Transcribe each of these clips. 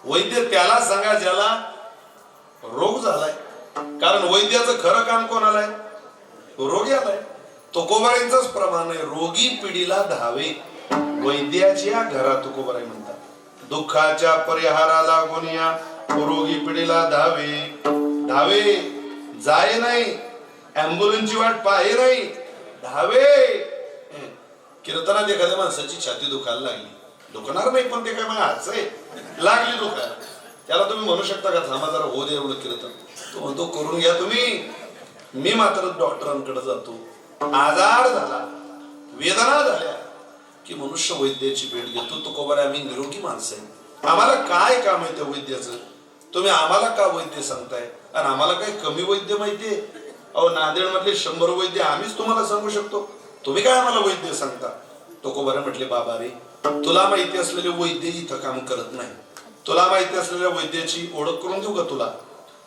वैद्य त्याला सांगा ज्याला रोग झालाय, कारण वैद्याचं खरं काम कोणाला आहे? रोगी आलाय. तुकोबारांचंच प्रमाण आहे, रोगी पिढीला धावे वैद्याच्या घरात. तुकोबाराय म्हणतात, दुःखाच्या परिहाराला गुनिया रोगी पिढीला धावे. धावे जाय नाही, ॲम्ब्युलन्सची वाट पाहे नाही, धावे. कीर्तनात एखाद्या माणसाची छाती दुखायला लागली, दुखणार नाही पण ते काय माझ्या हातच आहे, लागली दुखायला, त्याला तुम्ही म्हणू शकता का थांबा जरा हो दे एवढं कीर्तन? तो म्हणतो करून घ्या तुम्ही, मी मात्र डॉक्टरांकडे जातो. आजार झाला, वेदना झाल्या की मनुष्य वैद्याची भेट घेतो. तुकोबारे आम्ही निरोगी माणसं आहे, आम्हाला काय काम आहे त्या वैद्याचं? तुम्ही आम्हाला का वैद्य सांगताय? आणि आम्हाला काही कमी वैद्य माहितीये? अहो नांदेड मधले 100 वैद्य आम्हीच तुम्हाला सांगू शकतो, तुम्ही काय आम्हाला वैद्य सांगता? तुकोबारे म्हटले, बाबा रे, तुला माहिती असलेले वैद्य इथं काम करत नाही. तुला माहिती असलेल्या वैद्याची ओळख करून देऊ का तुला?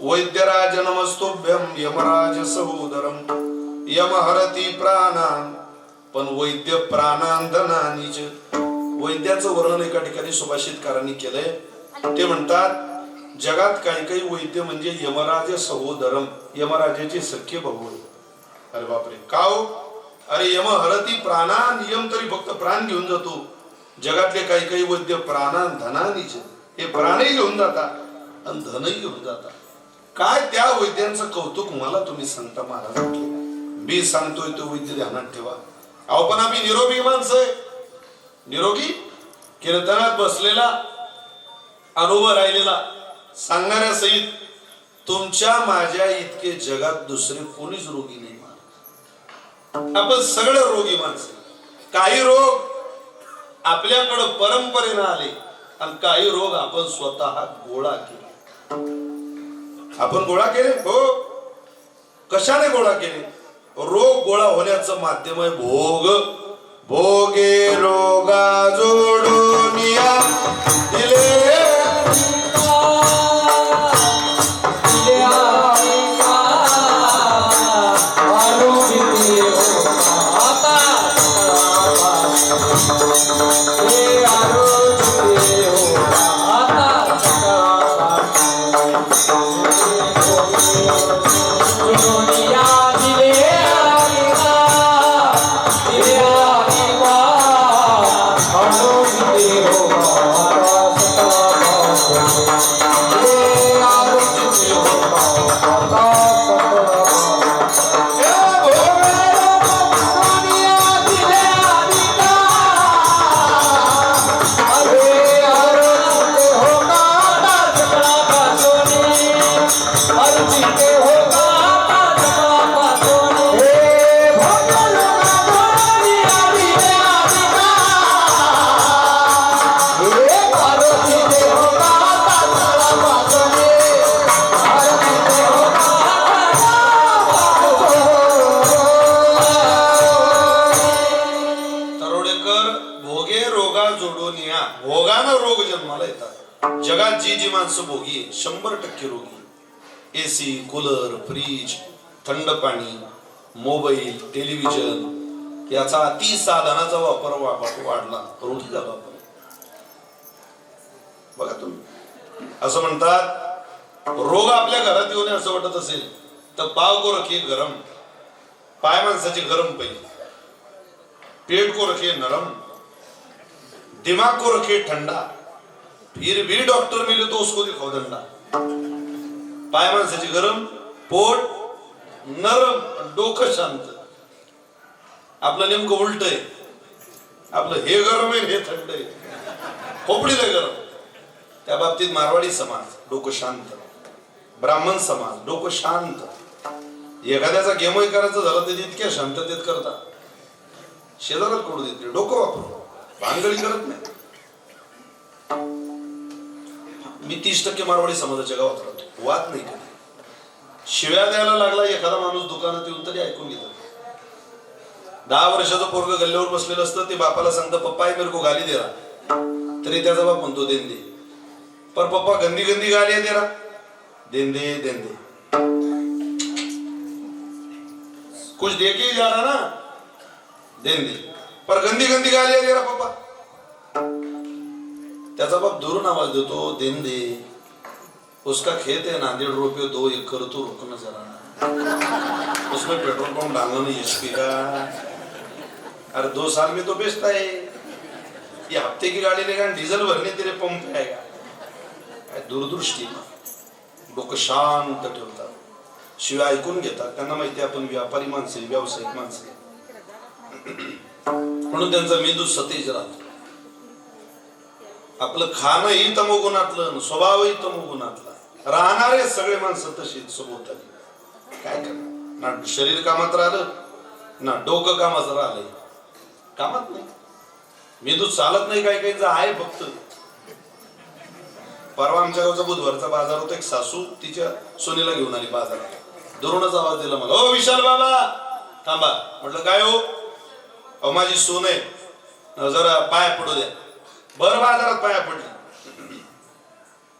वैद्यराज नमस्तोभ्यम यमराज सहोदरम यमहरती प्राणान. पण वैद्य प्राणांधनानीच. वैद्याचं वर्णन एका ठिकाणी सुभाषितकारांनी केलंय. ते म्हणतात जगात काही काही वैद्य म्हणजे यमराज सहोदरम, यमराजाचे सख्खे भाऊ. अरे बापरे, का हो? अरे यम हरती प्राणान, यम तरी फक्त प्राण घेऊन जातो. जगातले काही काही वैद्य प्राणान धनानीच, हे प्राणही घेऊन जातात आणि धनही घेऊन जातात. काय त्या वैद्यांचं कौतुक मला तुम्ही सांगता महाराज? मी सांगतोय तो वैद्य ध्यानात ठेवा. अहो पण आम्ही निरोगी माणसं आहे. निरोगी कीर्तनात बसलेला, अनुभव राहिलेला, सांगणाऱ्या सहित तुमच्या माझ्या इतके जगात दुसरे कोणीच रोगी नाही. आपण सगळे रोगी माणसं. काही रोग आपल्याकडं परंपरेनं आले आणि काही रोग आपण स्वतः गोळा केले. आपण गोळा केले, हो. कशाने गोळा केले? रोग गोळा होण्याचं माध्यम आहे भोग. भोगे रोगा जोडून या दिले भोगानं रोग जन्माला येतात. जगात जी जी माणसं भोगी आहे 100% रोगी. एसी, कूलर, फ्रीज, थंड पाणी, मोबाईल, टेलिव्हिजन याचा अति साधनाचा वापर वाढला, रोगी झाला आपण. बघा तुम्ही, असं म्हणतात रोग आपल्या घरात येऊन असं वाटत असेल तर पाव को रखे गरम, पाय माणसाचे गरम पाहिजे, पेट को रखे नरम, दिमाग को रखे ठंडा, फिर भी डॉक्टर मिले तो उसको दिखाओ डंडा. पाय माणसाची गरम, पोट नरम, डोकं शांत. आपलं नेमकं उलट आहे. आपलं हे गरम आहे, हे थंड आहे, खोपडीला गरम. त्या बाबतीत मारवाडी समाज डोकं शांत, ब्राह्मण समाज डोकं शांत. एखाद्याचा गेमही करायचं झालं तर इतक्या शांततेत करतात, शेजारात कोडू देत नाही, डोकं वापरू, भानगडी करत नाही. मी 30% मारवाडी समाजाच्या गावात राहतो, वाद नाही कधी. शिव्या द्यायला लागला एखादा माणूस दुकानात येऊन तरी ऐकून घेतो. 10 वर्षाचं पोरग गल्ल्यावर बसलेलं असतं, ते बापाला सांगतं पप्पा मेरे को गाली दे रहा, तरी त्याचा बाप म्हणतो देन दे. पर पप्पा गंदी गंदी गाली दे रहा, देन दे देन दे. कुछ दे के जा रहा ना, देन दे, पर गंदी गंदी गालियां दे रहा पप्पा. त्याचा बाप दुरून आवाज देतो, देन दे, उसका खेत है नांदेड़ रुपये 2 एकड़, तो रुकना जरा, उसमें पेट्रोल पंप डालना नहीं एचपी का, अरे 2 साल में तो बेचता है, ये हफ्ते की गाड़ी लेगा डीजल भरने तेरे पंप पे आएगा. दूरदृष्टी लोक शांत ठेवतात, शिवाय ऐकून घेतात. त्यांना माहिती आपण व्यापारी माणसे, व्यावसायिक माणसे, म्हणून त्यांचा मेंदू सतेज राहतो. आपलं खाणंही तमोगुणातलं, स्वभावही तमोगुणातला, राहणारे सगळे माणसं तशीच सभोवताली. काय करणार, ना शरीर कामात राहिलं ना डोकं कामाचं राहिलंय, कामात नाही, मेंदू चालत नाही. काही काहींचा आहे फक्त. परवा आमच्या गावचा बुधवारचा बाजार होता, एक सासू तिच्या सोनीला घेऊन आली बाजारात, दुरूनच आवाज दिला मला, ओ विशाल बाबा थांबा. म्हटलं काय हो? अहो माझी सून आहे, जरा पाया पडू द्या. बरं बाजारात पाया पडली,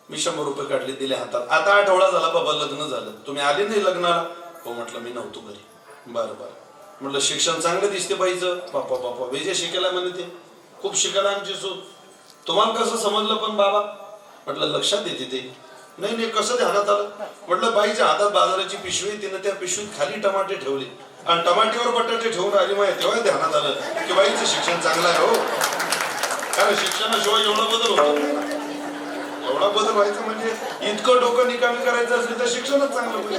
मी 100 रुपये काढले, दिले हातात. आता आठवडा झाला बाबा लग्न झालं, तुम्ही आले नाही लग्नाला? हो म्हटलं मी नव्हतो घरी. बरं बरं. म्हटलं शिक्षण चांगलं दिसते बाईचं? बापा बापा वेजे शिकायला म्हणे, ते खूप शिकायला आमची सून. तुम्हाला कसं समजलं पण बाबा? म्हटलं लक्षात येते ते. नाही नाही कसं ध्यानात आलं? म्हटलं बाईच्या हातात बाजाराची पिशवी, तिनं त्या पिशवीत खाली टमाटे ठेवले आणि टमाटेवर बटाटे ठेवून आली माहिती, तेव्हा ध्यानात आलं की बाईचं शिक्षण चांगलं आहे हो. कारण शिक्षणाशिवाय एवढा बदल होतो, एवढा बदल व्हायचा म्हणजे इतकं डोकं निकामी करायचं असेल तर शिक्षणच चांगलं पाहिजे.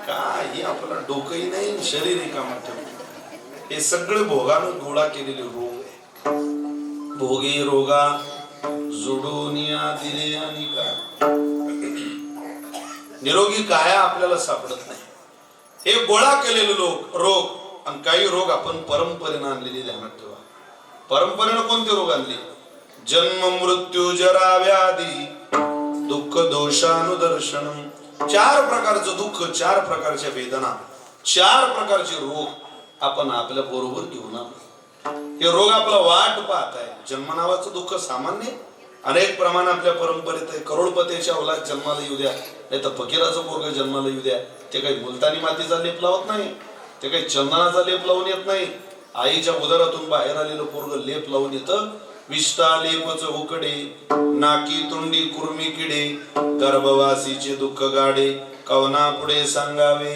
काही आपलं डोकंही नाही, शरीरही कामात ठेवलं. हे सगळे भोगानं गोळा केलेले रोग आहे. भोगे रोगा जोडून दिले आणि का निरोगी काया आपल्याला सापडत नाही. हे गोळा केलेले रोग आणि काही रोग आपण परंपरेनं आणलेली, ध्यानात ठेवा. परंपरेनं कोणते रोग आणले? जन्म मृत्यू जरा व्याधी दुःख दोषानुदर्शनम. 4 प्रकारचं दुःख, 4 प्रकारच्या वेदना, 4 प्रकारचे रोग आपण आपल्या बरोबर घेऊन आलो. हे रोग आपला वाट पाहत आहे. जन्म नावाचं दुःख सामान्य अनेक प्रमाण आपल्या परंपरेत आहे. करोडपतीच्या औलाद जन्माला येऊ द्या, नाही तर फकीराचं पोरग जन्माला येऊ द्या, ते काही मुलतानी मातीचा लेप लावत नाही, ते काही चंदनाचा लेप लावून येत नाही. आईच्या उदरातून बाहेर आलेलं पोरग लेप लावून येतं. विष्टा लेपच उकडे, नाकी तोंडी कुर्मी किडे, गर्भवासीचे दुःख गाडे, कवना पुढे सांगावे.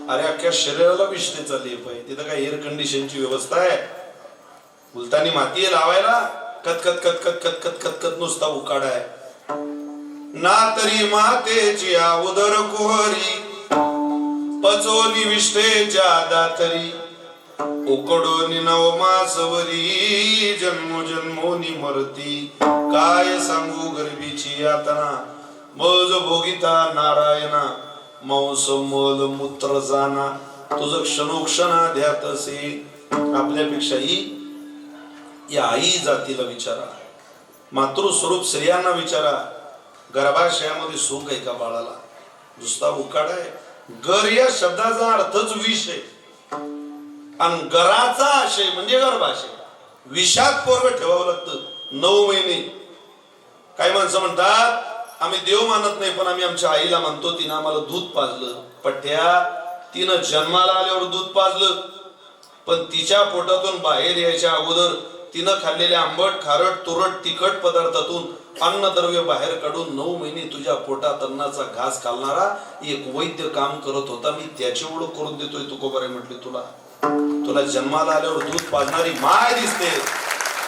अरे अख्ख्या शरीराला विष्टेचा लेप आहे, तिथं काय एअर कंडिशनची व्यवस्था आहे? मुलतानी माती लावायला कतकत कतकत कतकत कतकत नुसता उकाडा आहे. ना तरी मातेची उदर कुहरी, पचोनी विष्टेच्या दातरी, उकडोनी नवमासवरी, जन्मोजन्मोनी मरती. काय सांगू गर्भीची यातना, मज भोगिता नारायणा, मांस मल मूत्र जाना, तुझं क्षणोक्षणा ध्यात असे. आपल्यापेक्षाही या आई जातीला विचारा, मातृस्वरूप स्त्रियांना विचारा, गर्भाशयामध्ये सुख आहे का बाळाला? नुसता उकाडा आहे. गर या शब्दाचा अर्थच विष आहे आणि गराचा आशय म्हणजे गर्भाशय. विषात पोरग ठेवावं लागतं 9 महिने. काही माणसं म्हणतात आम्ही देव मानत नाही पण आम्ही आमच्या आईला मानतो, तिनं आम्हाला दूध पाजलं. पठ्या, तिनं जन्माला आल्यावर दूध पाजलं, पण तिच्या पोटातून बाहेर यायच्या अगोदर तिनं खाल्लेल्या आंबट खारट तुरट तिखट पदार्थातून अन्नद्रव्य बाहेर काढून 9 महिने तुझ्या पोटात अन्नाचा घास खालणारा एक वैद्य काम करत होता. मी त्याची ओळख करून देतोय. तुकोबारे म्हटले तुला जन्माला आल्यावर दूध पाजणारी माय दिसते,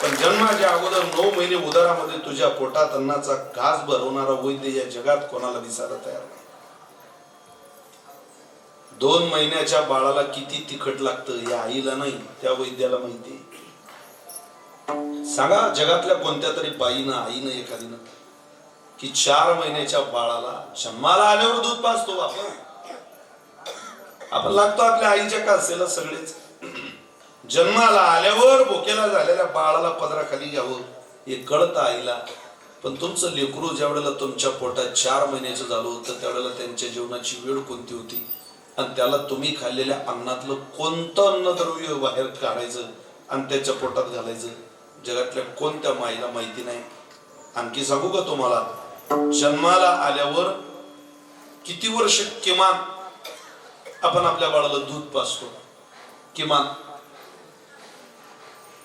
पण जन्माच्या अगोदर 9 महिने उदरामध्ये तुझ्या पोटात अन्नाचा घास भरवणारा वैद्य या जगात कोणाला दिसायला तयार नाही. 2 महिन्याच्या बाळाला किती तिखट लागतं या आईला नाही, त्या वैद्याला माहिती. सांगा जगातल्या कोणत्या तरी बाईनं, आईनं, एखादीनं की 4 महिन्याच्या बाळाला जन्माला आल्यावर दूध पाजतो. आपण लागतो आपल्या आईच्या कासेला सगळेच. जन्माला आल्यावर भोकेला झालेल्या बाळाला पदराखाली घ्यावं हे कळतं आईला. पण तुमचं लेकरू ज्या वेळेला तुमच्या पोटात 4 महिन्याचं झालं होतं त्यावेळेला त्यांच्या जीवनाची वेळ कोणती होती आणि त्याला तुम्ही खाल्लेल्या अन्नातलं कोणतं अन्नद्रव्य बाहेर काढायचं आणि त्याच्या पोटात घालायचं जगातल्या कोणत्या माईला माहिती नाही. आणखी सांगू का तुम्हाला, जन्माला आल्यावर किती वर्ष किमान आपण आपल्या बाळाला दूध पाजतो? किमान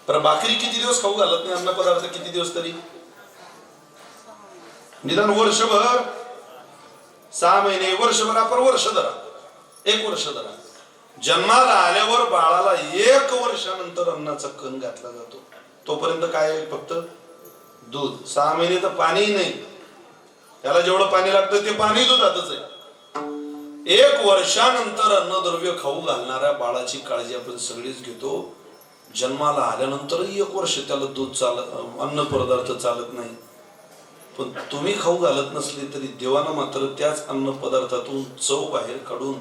पर भाकरी किती दिवस खाऊ घालत नाही, अन्न पदार्थ किती दिवस तरी, निदान वर्षभर, 6 महिने, वर्षभर, आपण वर्ष धरा, 1 वर्ष धरा. जन्माला आल्यावर बाळाला 1 वर्षानंतर अन्नाचा कण घातला जातो. तोपर्यंत काय आहे? फक्त दूध. 6 महिने तर पाणी नाही, त्याला जेवढं पाणी लागतं ते पाणी दुधातच आहे. 1 वर्षानंतर अन्नद्रव्य खाऊ घालणाऱ्या बाळाची काळजी आपण सगळीच घेतो. जन्माला आल्यानंतरही 1 वर्ष त्याला दूध चालत, अन्न पदार्थ चालत नाही. पण तुम्ही खाऊ घालत नसले तरी देवानं मात्र त्याच अन्न पदार्थातून चव बाहेर काढून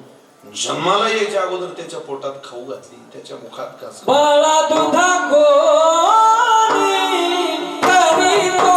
जन्माला यायच्या अगोदर त्याच्या पोटात खाऊ घातली, त्याच्या मुखात घातली. बाळा दुधा कोणी करीतो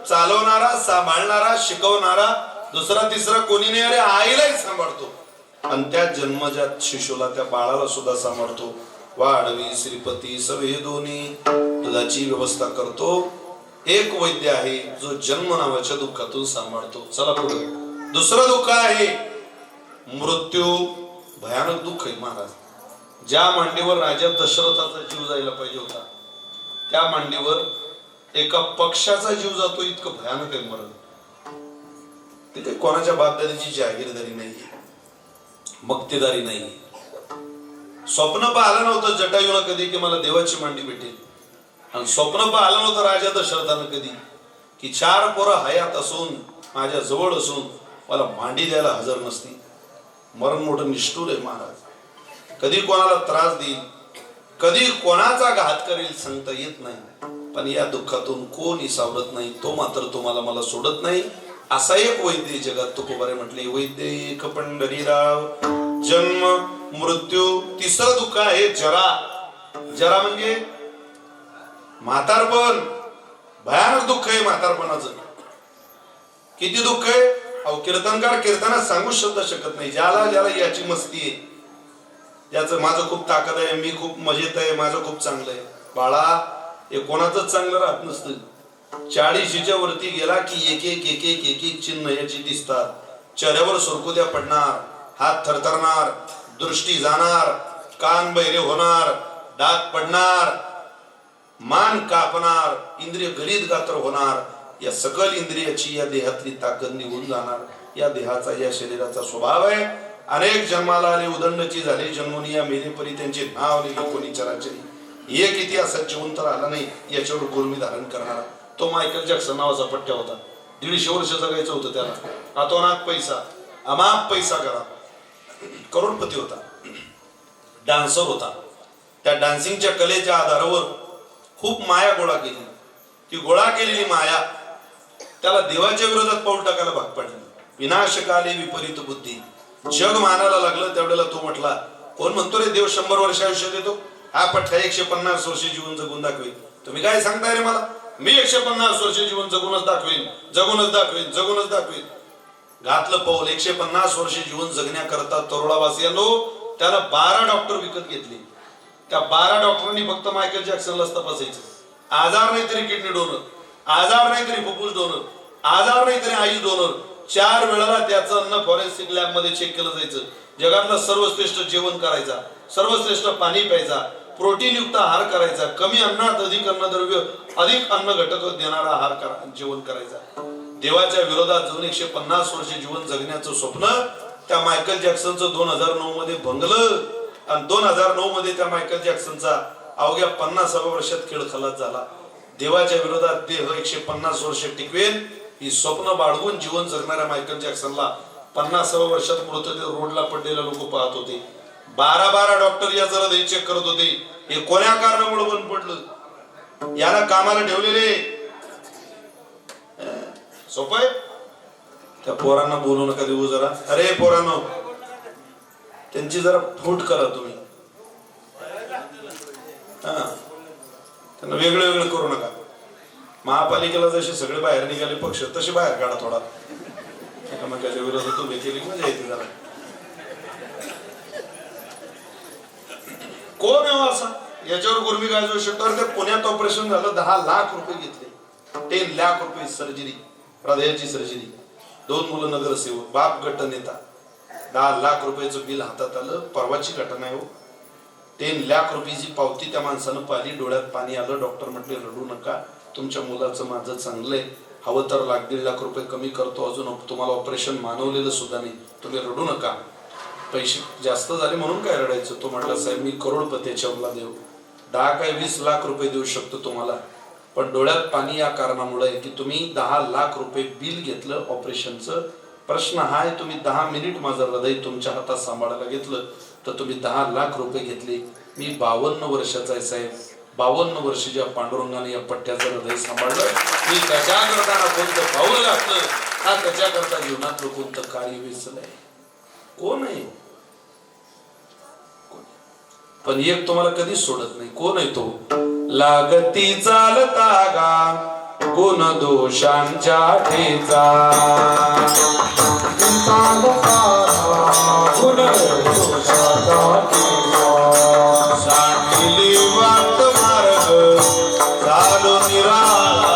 चालवणारा, सांभाळणारा, शिकवणारा दुसरा तिसरा कोणी नाही. अरे आईलाही सांभाळतो आणि त्या जन्मजात शिशूला, त्या बाळाला सुद्धा सांभाळतो. वाढवी श्रीपती सवे दोन्ही, दुधाची व्यवस्था करतो. एक वैद्य आहे जो जन्म नावाच्या दुःखातून सांभाळतो. चला पुढे. दुसरं दुःख आहे मृत्यू. भयानक दुःख आहे महाराज. ज्या मांडीवर राजा दशरथाचा जीव जायला पाहिजे होता, त्या मांडीवर एका पक्षाचा जीव जातो. इतकं भयानक आहे मरण. ते काही कोणाच्या बापदारीची जागीरदारी नाहीये, मक्तेदारी नाहीये. स्वप्न पाहिलं नव्हतं जटायूला कधी की मला देवाची मांडी भेटेल, आणि स्वप्न पाहिलं नव्हतं राजा दशरथानं कधी की 4 पोरं हयात असून, माझ्या जवळ असून मला मांडी द्यायला हजर नसती. मरण मोठं निष्ठुर आहे महाराज. कधी कोणाला त्रास देईल, कधी कोणाचा घात करेल सांगता येत नाही. पण या दुःखातून कोणी सावरत नाही, तो मात्र तुम्हाला मला सोडत नाही. असा एक वैद्य जगात तुकोबारे म्हटले, वैद्य एक पंढरीराव. जन्म, मृत्यू. तिसरं दुःख आहे जरा. जरा म्हणजे म्हातारपण. भयानक दुःख आहे म्हातारपणाचं. किती दुःख आहे अहो. कीर्तनकार कीर्तनात सांगूच शब्द शकत नाही. ज्याला ज्याला याची मस्ती आहे, त्याचं माझं खूप ताकद आहे, मी खूप मजेत आहे, माझं खूप चांगलं आहे. बाळा, हे कोणाचंच चांगलं राहत नसतं. 40च्या वरती गेला की एक एक चिन्ह याची दिसतात. चेहऱ्यावर सुरकुत्या पडणार, हात थरथरणार, दृष्टी जाणार, कान बहिरे होणार, दात पडणार, मान कापणार, इंद्रिय गलित गात्र होणार. या सकल इंद्रियाची या देहातली ताकद निघून जाणार. या देहाचा, या शरीराचा स्वभाव आहे. अनेक जन्माला आले, उदंडची झाले, जन्मोनी या मेलेपरी त्यांचे नाव लिहिले कोणी चराचरी. एक इतिहासात जिवंत राहिला नाही याच्यावर गुरुमी धारण करणारा. तो मायकल जॅक्सन नावाचा पट्ट्या होता. 150 वर्ष जगायचं होतं त्याला. अतोनात पैसा, अमाप पैसा करा, करोडपती होता, डान्सर होता. त्या डान्सिंगच्या कलेच्या आधारावर खूप माया गोळा केली. ती गोळा केलेली माया त्याला देवाच्या विरोधात पाऊल टाकायला भाग पडली. विनाशकाले विपरीत बुद्धी. जग मानायला लागलं त्यावेळेला तो म्हटला, कोण म्हणतो रे देव 100 वर्ष आयुष्य देतो, हा पठ्ठा 150 वर्ष जीवन जगून दाखवेल. तुम्ही काय सांगताय रे मला? मी 150 वर्ष जीवन जगूनच दाखवेन, जगूनच दाखवेन, जगूनच दाखवेन. घातलं पाऊल. 150 वर्ष जीवन जगण्याकरता तरुणावासियांनो त्याला 12 डॉक्टर विकत घेतले. त्या 12 डॉक्टरांनी फक्त मायकल जॅक्सनलाच तपासायचं. आजार नाही तरी किडनी डोनर, आजार नाही तरी फुफ्फुस डोनर, आजार नाही तरी आईस डोनर. 4 वेळेला त्याचं अन्न फॉरेन्सिक लॅब मध्ये चेक केलं जायचं. जगातलं सर्वश्रेष्ठ जेवण करायचा, सर्वश्रेष्ठ पाणी प्यायचा, प्रोटीन युक्त आहार करायचा, कमी अन्नात अधिक अन्नद्रव्य, अधिक अन्न घटक देणारा आहार जेवण करायचा. देवाच्या विरोधात जाऊन 150 वर्ष जीवन जगण्याचं स्वप्न त्या मायकल जॅक्सनचं 2009 मध्ये भंगलं. आणि 2009 मध्ये त्या मायकल जॅक्सनचा अवघ्या 50व्या वर्षात खेळ खलास झाला. देवाच्या विरोधात देह 150 वर्ष टिकवेल ही स्वप्न बाळगून जीवन जगणाऱ्या मायकल जॅक्सनला 50व्या वर्षात मृतदेह रोडला पडलेले लोक पाहत होते. 12 डॉक्टर या जरा हृदय चेक करत होते. हे कोण्या कारणामुळे बंद पडलं? याला कामाला ठेवलेले सोपं आहे. त्या पोरांना बोलू नका देऊ जरा. अरे पोरांनो, त्यांची जरा फूट करा तुम्ही. त्यांना वेगळं वेगळं करू नका. महापालिकेला जसे सगळे बाहेर निघाले पक्ष तसे बाहेर काढा. थोडा एकामेकाच्या विरोधात उभे केली मजा येते जरा. कोण आहे असा याच्यावर गुरमी काय जाऊ शकतो? ते पुण्यात ऑपरेशन झालं, 10 लाख रुपये घेतले. 10 लाख रुपये सर्जरी, हृदयाची सर्जरी. 2 मुलं नगरसेवक, बाप गट नेता. 10 लाख रुपयाचं बिल हातात आलं. परवाची घटना आहे हो. 10 लाख रुपयाची पावती त्या माणसानं पाहिली. डोळ्यात पाणी आलं. डॉक्टर म्हटले रडू नका, तुमच्या मुलाचं माझं चांगलंय, हवं तर 1.5 लाख रुपये कमी करतो, अजून तुम्हाला ऑपरेशन मानवलेलं सुद्धा नाही, तुम्ही रडू नका. पैसे जास्त झाले म्हणून काय रडायचं? तो म्हटला साहेब मी करोडपतीच्या मुला देऊ 10 काय 20 लाख रुपये देऊ शकतो तुम्हाला, पण डोळ्यात पाणी या कारणामुळे की तुम्ही 10 लाख रुपये बिल घेतलं ऑपरेशनचं. प्रश्न हा आहे, तुम्ही 10 मिनिट माझं हृदय तुमच्या हातात सांभाळायला घेतलं तर तुम्ही 10 लाख रुपये घेतले. मी 52 वर्षाचा आहे साहेब. 52 वर्ष ज्या पांडुरंगाने या पट्ट्याचं हृदय सांभाळलं, मी त्याच्या करताना कोणतं पाऊल घातलं, हा त्याच्याकरता जीवनातलं कोणतं कार्य विसरलंय? कोण आहे? पण एक तुम्हाला कधीच सोडत नाही. कोण आहे तो? लागती चालता गा गुण दोषांच्या ठेचा, गुण दोषांच्या ठेचा, सांडली वाट मार्ग चालू निराळा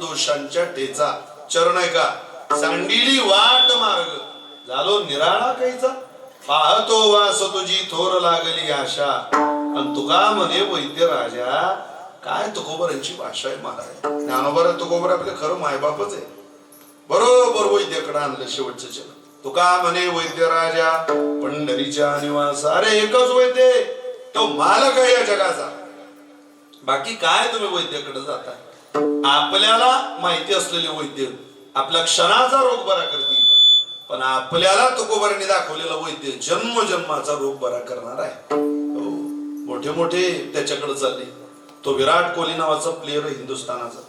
दोषांच्या ठेचा. चरण आहे का? सांडिली वाट मार्ग झालो निराळा काहीचा. पाहतो वास तुझी थोर लागली आशा. आणि तुका म्हणे वैद्य राजा. काय तुकोबरांची भाषा आहे महाराज. ज्ञानोबा तुकोबर आपले खरं मायबापच आहे. बरोबर वैद्याकडे आणलं शेवटचं चल. तुका म्हणे वैद्य राजा पंढरीच्या निवास. अरे एकच वैद्य तो मालक आहे या जगाचा. बाकी काय तुम्ही वैद्याकडे जाता. आपल्याला माहिती असलेले वैद्य आपल्या क्षणाचा रोग बरा करतील. पण आपल्याला तुकोबारांनी दाखवलेला वैद्य जन्मजन्माचा रोग बरा करणार आहे. मोठे मोठे त्याच्याकडे चालले. तो विराट कोहली नावाचा प्लेयर आहे हिंदुस्थानाचा.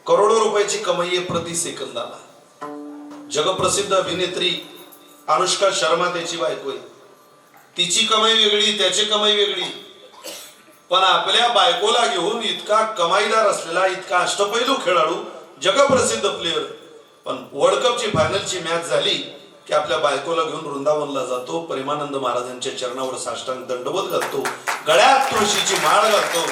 करोडो रुपयाची कमाई आहे प्रति सेकंदाला. जगप्रसिद्ध अभिनेत्री अनुष्का शर्मा त्याची बायको आहे. तिची कमाई वेगळी त्याची कमाई वेगळी. पण आपल्या बायकोला घेऊन इतका कमाईदार असलेला इतका अष्टपैलू खेळाडू जगप्रसिद्ध प्लेयर. पण वर्ल्ड कपची फायनलची मॅच झाली की आपल्या बायकोला घेऊन वृंदावनला जातो. प्रेमानंद महाराजांच्या चरणावर साष्टांग दंडवत घालतो. गळ्यात तुळशीची माळ घालतो.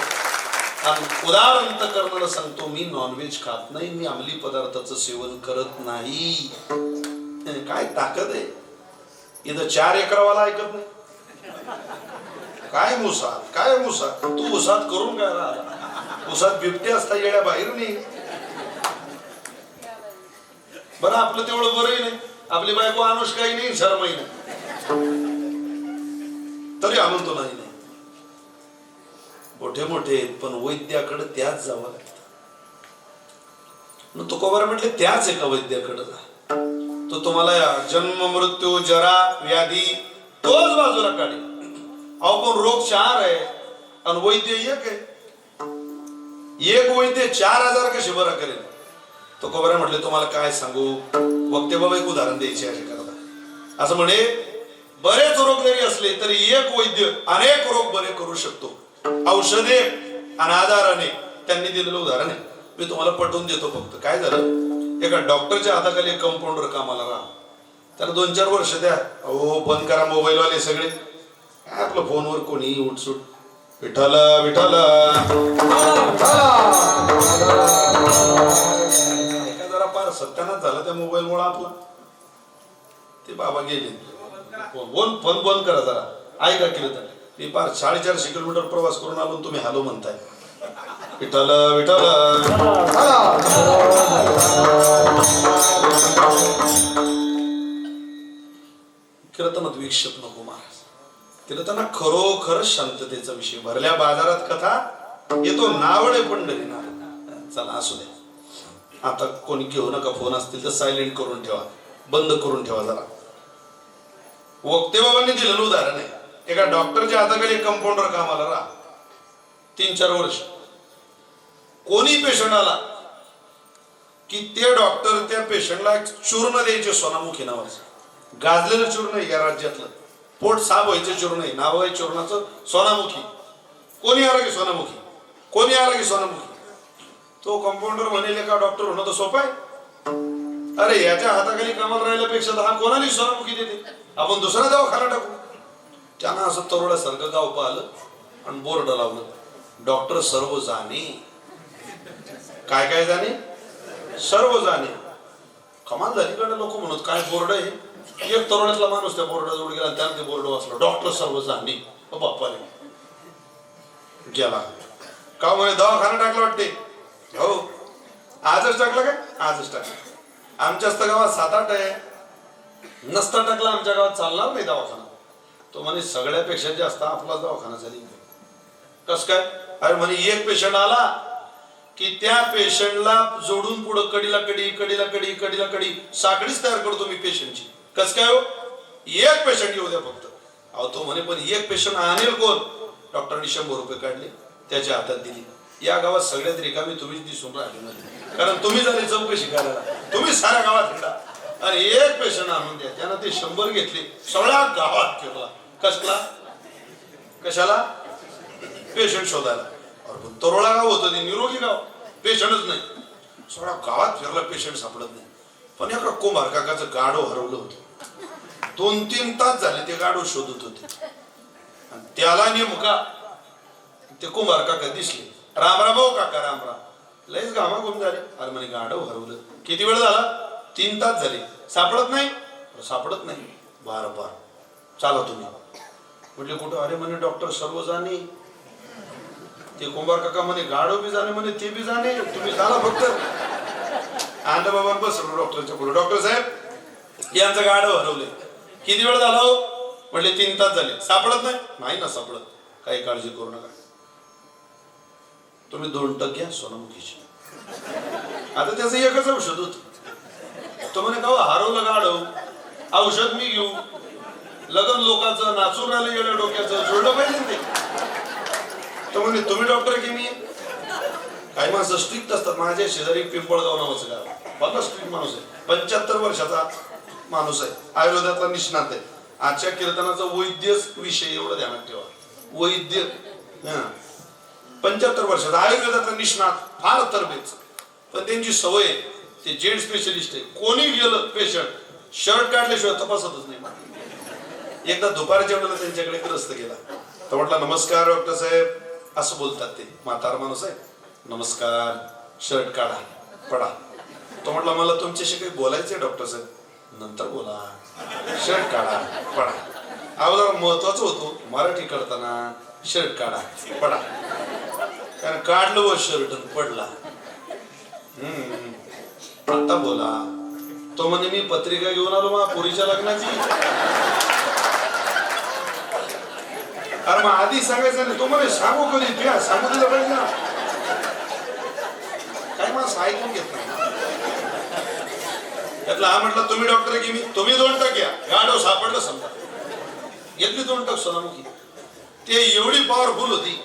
आणि उदार अंतकरणाला सांगतो मी नॉनव्हेज खात नाही. मी अंमली पदार्थाचं सेवन करत नाही. काय ताकद आहे. इथं 4 एकरावाला ऐकत नाही. काय मुसात काय मुसात. तू उसात करून काय राहिला. उसात बिबटे असता येड्या बाहेर नाही. बरं आपलं तेवढं बरंही नाही. आपली बायको अनुष्काही नाही शर्माही नाही तरी म्हणतो नाही. मोठे मोठे पण वैद्याकडे त्याच जावं लागतं. तुकोबार म्हटले त्याच एका वैद्याकडे जा. तो तुम्हाला जन्म मृत्यू जरा व्याधी तोच बाजूला काढेल. अहो पण रोग 4 आहे आणि वैद्य 1 आहे. एक वैद्य 4000 कसे बरा करेल. तुकोबार म्हटले तुम्हाला काय सांगू. वक्ते बाबा एक उदाहरण द्यायचे असे करता. असं म्हणे बरेच रोग जरी असले तरी एक वैद्य अनेक रोग बरे करू शकतो. औषधे आणि आजाराने. त्यांनी दिलेलं उदाहरण आहे. मी तुम्हाला पटवून देतो. फक्त काय झालं एका डॉक्टरच्या हाताखाली एक कंपाऊंडर कामाला राहा. त्याला 2-4 वर्ष द्या. अहो बंद करा मोबाईल वाले सगळे. आपलं फोनवर कोणी उठसूट विठाला विठाला जरा फार सत्यानाश झाला त्या मोबाईल मुळे आपला. ते बाबा गेले. फोन बंद करा जरा. ऐका केलं तर मी फार 450 किलोमीटर प्रवास करून आलो. तुम्ही हॅलो म्हणताय. विठाला विठाला कीर्तनात विक्षेप नको महाराज. कीर्तना खरोखर शांततेचा विषय. भरल्या बाजारात कथा येतो नावडे पंढरी ना. चला असू दे. आता कोणी घेऊ नका. फोन असतील तर सायलेंट करून ठेवा. बंद करून ठेवा जरा. वक्ते बाबांनी दिलेलं उदाहरण आहे. एका डॉक्टरच्या हाताखाली कंपाऊंडर कामाला राहा. 3-4 वर्ष. कोणी पेशंट आला की ते डॉक्टर त्या पेशंटला चूर्ण द्यायचे. सोनामुखी नावाचं गाजलेलं चूर्ण आहे या राज्यातलं. पोट साफ व्हायचं चूर्ण आहे. नाव आहे चूर्णाचं सोनामुखी. कोणी आला की सोनामुखी. कोणी आला की सोनामुखी. तो कंपाऊंडर म्हणेल का डॉक्टर होणं तर सोपं आहे. अरे याच्या हाताखाली कामाला राहिल्यापेक्षा 10 कोणाला सोनामुखी देते. आपण दुसरा दवाखाना टाकू. त्यानं असं तरुणासारखं गाव पाहिलं आणि बोर्ड लावलं. डॉक्टर सर्व जाणे. काय काय जाणे. सर्व जाणे. कमाल झाली कडे लोक म्हणत काय बोर्ड आहे. एक तरुणातला माणूस त्या बोर्डाजवळ गेला. त्याने ते बोर्ड वाचलं. डॉक्टर सर्व जाणे. बाप्पाने गेला. का म्हणे दवाखाना टाकला वाटते. हो आजच टाकला काय. आजच टाकला. आमच्याच तर गावात 7-8 आहे. नसता टाकला आमच्या गावात चालणार नाही दवाखाना. तो म्हणे सगळ्यापेक्षा जास्त आपला दवाखाना झाली. कस काय. अरे म्हणे एक पेशंट आला की त्या पेशंटला जोडून पुढं कडीला कडी कडीला कडी कडीला कडी साखळीच तयार करतो मी पेशंटची. कस काय हो. एक पेशंट येऊ द्या फक्त. अहो तो म्हणे पण एक पेशंट आणेल कोण. डॉक्टरनी 100 रुपये काढले त्याच्या हातात दिली. या गावात सगळ्यात रिकामी तुम्हीच दिसून राहिले. कारण तुम्ही झाले चौकशी करायला. तुम्ही साऱ्या गावात हिंडा आणि एक पेशंट आणून द्या. त्यानं ते 100 घेतले. सगळ्या गावात फिरला. कसला कशाला. पेशंट शोधायला. तरोळा गाव होतं ते. निरोगी गाव. पेशंटच नाही. सगळ्या गावात फिरला. पेशंट सापडत नाही. पण एका कुंभार काकाचं गाडो हरवलं होतं. 2-3 तास झाले ते गाडो शोधत होते. त्याला नेमका ते कुंभार काका दिसले. रामराम हो काका रामराम. लयच घामाघूम झाले. अरे म्हणे गाडव हरवलं. किती वेळ झाला. 3 तास झाले. सापडत नाही. सापडत नाही. बार बार चाला तुम्ही. म्हटले कुठं? अरे म्हणे डॉक्टर सर्व जाणे. ते कुंभार काका म्हणे गाडो बी जाणे म्हणे, ते बी जाणे, तुम्ही झाला फक्त. आंदा बाबा बसलो डॉक्टरच्या पुढे. डॉक्टर साहेब यांचं गाडं हरवले. किती वेळ झाला हो? म्हटले 3 तास झाले. सापडत नाही? नाही ना सापडत. काही काळजी करू नका, तुम्ही 2 टक्के घ्या सोनामुखीची. आता त्याचं एकच औषध होत. तो म्हणे का हरवलं गाडव, औषध मी घेऊ? लग्न लोकांचं नाचून राहिलं येड्या डोक्याचं, जोडलं पाहिजे ते. तो म्हणे तुम्ही डॉक्टर की मी? काही माणसं स्ट्रिक्ट असतात. माझ्या शेजारी पिंपळगाव नावाचं गाव, बघा स्ट्रिक्ट माणूस आहे, 75 वर्षाचा माणूस आहे, आयुर्वेदातला निष्णात आहे. आजच्या कीर्तनाचा वैद्य विषय एवढं ध्यानात ठेवा. वैद्य 75 वर्षाचा आयुर्वेदातला निष्णात, फार तरबेज. पण त्यांची सवय आहे, ते जेंट स्पेशलिस्ट आहे. कोणी गेलं पेशंट शर्ट काढल्याशिवाय तपासतच नाही. एकदा दुपारच्या वेळेला त्यांच्याकडे ग्रस्त गेला. तर म्हटलं नमस्कार डॉक्टर साहेब, असं बोलतात ते, म्हातारा माणूस आहे. नमस्कार, शर्ट काढा, पडा. तो म्हटला मला तुमच्याशी काही बोलायचंय डॉक्टर साहेब. नंतर बोला, शर्ट काढा, पडा. अगोदर महत्वाचं होतो, मराठी करताना शर्ट काढा, पडा. कारण काढलं व शर्ट पडला. आता बोला. तो म्हणे मी पत्रिका घेऊन आलो मा पोरीच्या लग्नाची. अरे मग आधी सांगायचं नाही. तो म्हणे सांगू कधी? तुया सांगू दिलं पाहिजे ना. काय माणसं ऐकून घेत नाही. त्यातला हा म्हटलं तुम्ही डॉक्टर की मी? तुम्ही 2 टक्के घ्या. गाडव सापडलं समजा. घेतली 2 टक सोनामुखी. ते एवढी पॉवरफुल होती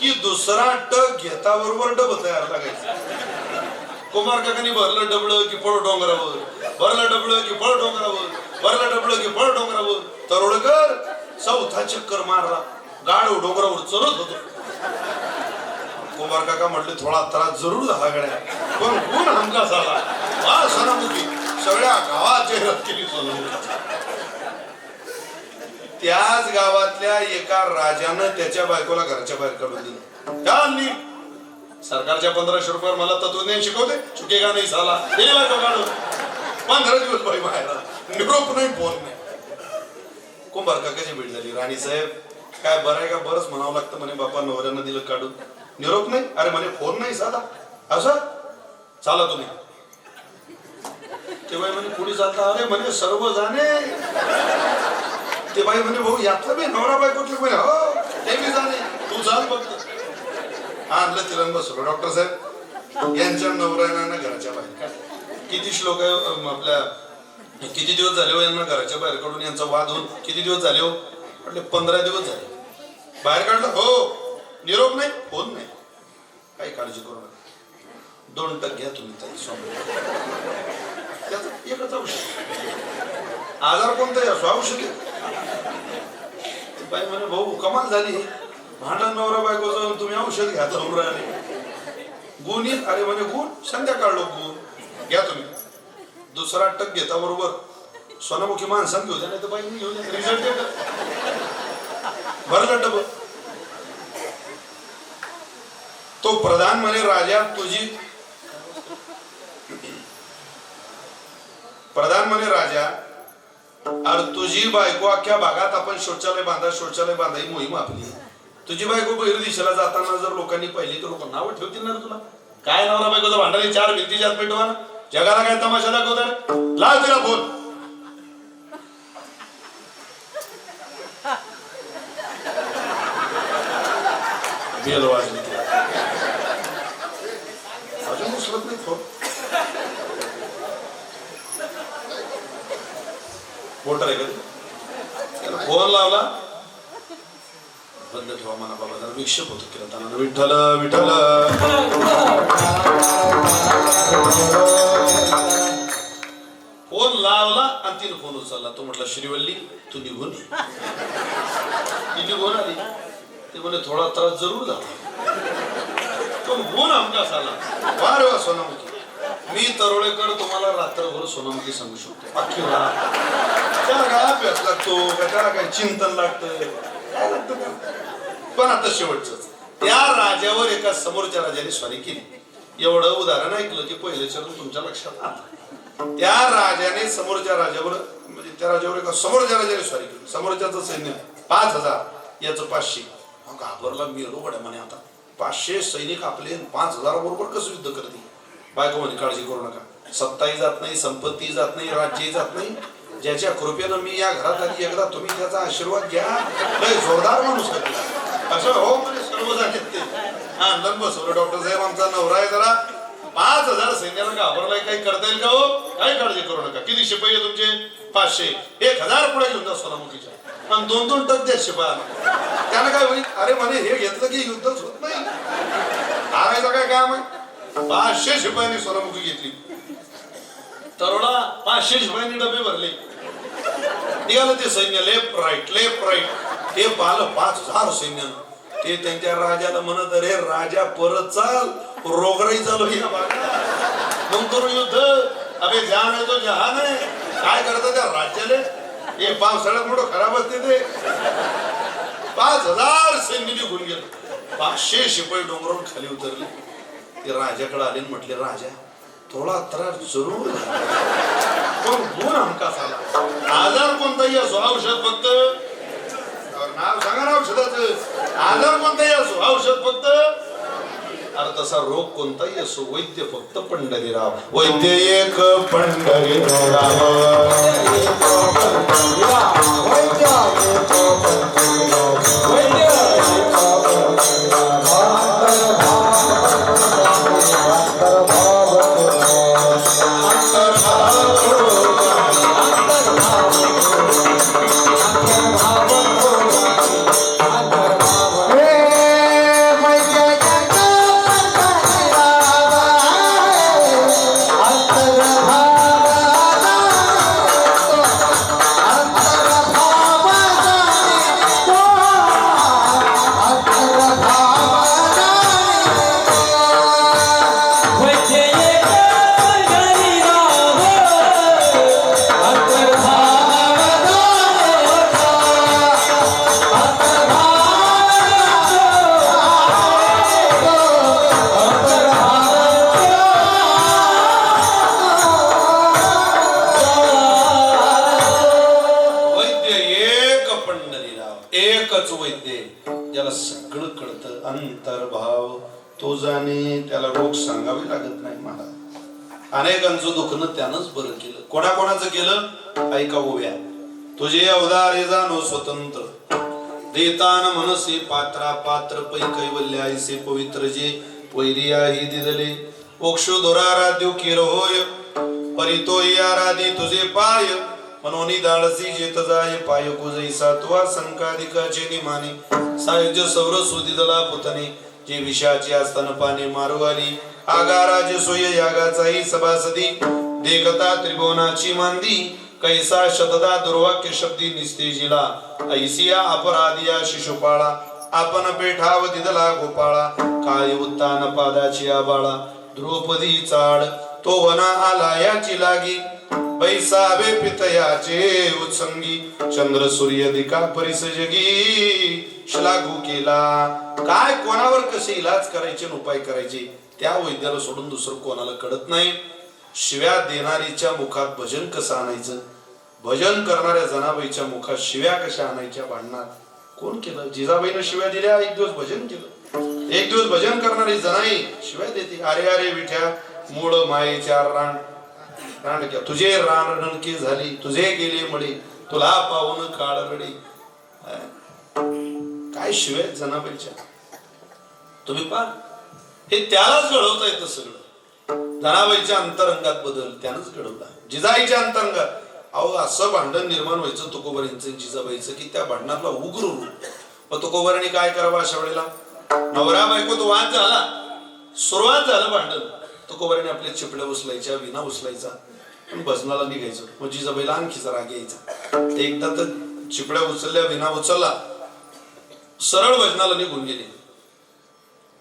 की दुसरा टक घेता बरोबर डब तयार लागायचं. कुमार काकांनी भरलं डबलं की पळ डोंगरावर, भरलं डबलं की पळ डोंगरावर, भरलं डबलं की पळ डोंगरावर. तरोडकर 4था चक्कर मारला, गाडव डोंगरावर चढत होतो. कुमार काका म्हटले थोडा त्रास जरूर झाला गड्या, पण गुण हमका झाला. वा सोनामुखी, सगळ्या गावात जाहिरात केली सोनामुखी. त्याच गावातल्या एका राजानं त्याच्या बायकोला घराच्या बाहेर काढून दिलं. त्यांनी सरकारच्या 1500 रुपयावर मला तत्वज्ञान शिकवते, चुकेगा नाही झाला. 15 दिवस बाई बाहेर, निरोप नाही, फोन नाही. कुंभार काकाची भेट झाली. राणी साहेब काय बरं आहे का? बरंच म्हणावं लागतं म्हणे. बापा नवऱ्यानं दिलं काढून, निरोप नाही. अरे म्हणे फोन नाही साधा. असं चाला तुम्ही. ते बाई म्हणे पुढे चालता. अरे म्हणे सर्व जाणे. ते बाई म्हणे भाऊ यातलं मी नवरा बायकोतले म्हणे हो ते बी जाणे, तू चाल बघतो. आणलं तिला बसलो. डॉक्टर साहेब यांच्या नवऱ्यानं घराच्या बाहेर. किती श्लोक आहे आपल्या, किती दिवस झाले हो यांना घराच्या बाहेर काढून? यांचा वाद होऊन किती दिवस झाले हो? म्हटले 15 दिवस झाले. बाहेर काढलं? हो. निरोप नाही, फोन नाही. काही काळजी करू नका. 2 टक्के घ्या तुम्ही ताई स्वामी. त्याचं एकच औषध. आजार कोणता आहे? औषध. बाई म्हणे भाऊ कमाल झाली, भांडण नवरा बायको जाऊन तुम्ही औषध घ्या जाऊन राहिले. गुण येत. अरे म्हणे गुण संध्याकाळ लोक गुण घ्या तुम्ही. दुसरा टक घेता बरोबर सोनामुखी माणसानं घेऊ द्या, नाही तर बाई घेऊ द्या. रिझल्ट येत. भरलं डबल. तो प्रधान म्हणे राजा तुझी, प्रधान म्हणे राजा अरे तुझी बायको अख्ख्या भागात आपण शौचालय बांधा, शौचालय बांधा ही मोहीम आपली. तुझी बायको बहिर दिशेला जाताना जर लोकांनी पाहिली तर लोक नावं ठेवतील ना तुला. काय नवरा बायकोचं भांडण 4 भिंतीच्या आत पेटवा ना. जगाला काय तमाशा दाखवतात? लाव तिला फोन. बेल वाजली. अजून उचलत नाही फोन. मोटर आहे का? फोन लावला, बंद ठेवा म्हणा बाबा, जरा विक्षेप होतो कीर्तनानं. विठ्ठल विठ्ठल. फोन लावला आणि तिने फोन उचलला. तो म्हटला श्रीवल्ली तू निघून ये. ती निघून आली. ते म्हणे थोडा त्रास जरूर झाला, पण गुण हमका झाला. वा रे वा सोनामुखी. मी तरोळेकर तुम्हाला रात्रभर सोनामुखी सांगू शकतो. अख्खी रात. त्याला काय अभ्यास लागतो का? त्याला काय चिंतन लागतं? काय लागतं त्याला? पण आता शेवटच त्या राजावर एका समोरच्या राजाने स्वारी केली. एवढं उदाहरण ऐकलं की पहिलं चरण तुमच्या लक्षात आलं. त्या राजाने समोरच्या राजावर म्हणजे त्या राजावर एका समोरच्या राजाने स्वारी केली. समोरच्याचं सैन्य 5000, याचं 500. घाबरला मेलो गड्या म्हणे, आता 500 सैनिक आपले 5000 बरोबर कसं युद्ध करते. बायको म्हणे काळजी करू नका, सत्ताही जात नाही, संपत्ती जात नाही, राज्यही जात नाही. ज्याच्या कृपेनं मी या घरात आली, एकदा तुम्ही त्याचा आशीर्वाद घ्या. लय जोरदार माणूस आहे असं. हो म्हणजे सर्व झाले ते. हा अंदर बसवलं डॉक्टर साहेब, आमचा नवरा आहे जरा 5000 सैन्याला घाबरलाय, काही करता येईल का हो? काही काळजी करू नका. किती शिपाई आहे तुमचे? 500. 1000 पुढे घेऊन जा सोलामुखीच्या, आणि 2-2 टक द्या शिपायाला. त्यानं काय होईल? अरे म्हणे हे घेतलं की युद्धच होत नाही, हारायचं काय काम आहे. 500 शिपायांनी सोलामुखी घेतली. तरोडा 500 शिपायांनी डबे भरले. निघालं ते सैन्य लेफ्ट राईट लेफ्ट राईट. ते पाहिलं 5000 सैन्य. ते त्यांच्या राजाला म्हणत, अरे राजा परत चाल, रोगराई चालू या भागात, मग करू युद्ध. अबे जान आहे तो जहान आहे. काय करतात त्या राज्याले? हे पावसाळ्यात मोठं खराब असते ते. 5000 सैन्य निघून गेलं. 500 शिपाई डोंगरावरून खाली उतरले. ते राजाकडे आले आणि म्हटले, राजा थोडा त्रास जरूर पण गुण हमखास आला. आजार कोणताही असो, औषध फक्त नाव सांगा ना औषधाचं. आजार कोणताही असो, औषध फक्त. अरे तसा रोग कोणताही असो, वैद्य फक्त पंढरीराव. वैद्य एक पंढरीराव. ज्याला सगळं कळतं, अंतर्भाव तो जाणे, त्याला रोग सांगावे लागत नाही. मला अनेकांचं दुखणं त्यानंच बरं केलं. कोणाकोणाचं केलं? ऐका ओव्या. तुझे अवधारे जाणो स्वतंत्र, देतान मनसे पात्रा पात्र पै कैवल्य ऐसे पवित्र जे वैरियाही दिदले. मोक्षोधुराराध्यो किर होय, परितोय आराधी तुझे पाय. मनोनी धाडसी जेत जाय, पाय कुजई सात्वा संकाधिकाचे निमाने. सायुज्य सौर सुदिदला पुतने, जे विषाची असताना पाने मारू आली. आगाराजे सोय यागाचाही सभासदी, देखता त्रिभुवनाची मांदी. कैसा शतदा दुर्वाक्य शब्दी निस्तेजिला, ऐसिया अपराधिया शिशुपाळा. आपण पेठाव दिदला गोपाळा, काय उत्तान पादाची आबाळा. द्रौपदी चाड तो वना आला याची लागी, बैसावे पितयाचे उत्संगी. चंद्र सूर्य दिका परिस जगी, श्लाघू केला. काय कोणावर कसे इलाज करायचे उपाय करायचे त्या वैद्याला सोडून दुसरं कोणाला कळत नाही. शिव्या देणारीच्या मुखात भजन कसं आणायचं, भजन करणाऱ्या जनाबाईच्या मुखात शिव्या कशा आणायच्या भांडणात कोण केलं? जिजाबाईनं शिव्या दिल्या, एक दिवस भजन केलं. एक दिवस भजन करणारी जनाई शिव्या देते. अरे अरे विठ्या मूळ मायेच्या रान रांडक्या, तुझे रान रणकी झाली, तुझे गेले मळे, तुला पाहून काळ रडे. काय शिव्या जनाबाईच्या. तुम्ही पहा, हे त्यालाच घडवता येतं सगळं. जनाबाईच्या अंतरंगात बदल त्यानंच घडवला. जिजाईच्या अंतरंगात अहो असं भांडण निर्माण व्हायचं तुकोबारांचं जिजाबाईचं की त्या भांडणातला उग्र रूप. मग तुकोबारांनी काय करावं अशा वेळेला? नवरा बायको तो वाद झाला, सुरुवात झालं भांडण. तुकोबारांनी आपल्या चिपड्या उचलायच्या, विना उचलायचा, पण भजनाला निघायचं. मग जिजाबाईला आणखीचा राग यायचा. एकदा तर चिपड्या उचलल्या, विना उचलला, सरळ भजनाला निघून गेले.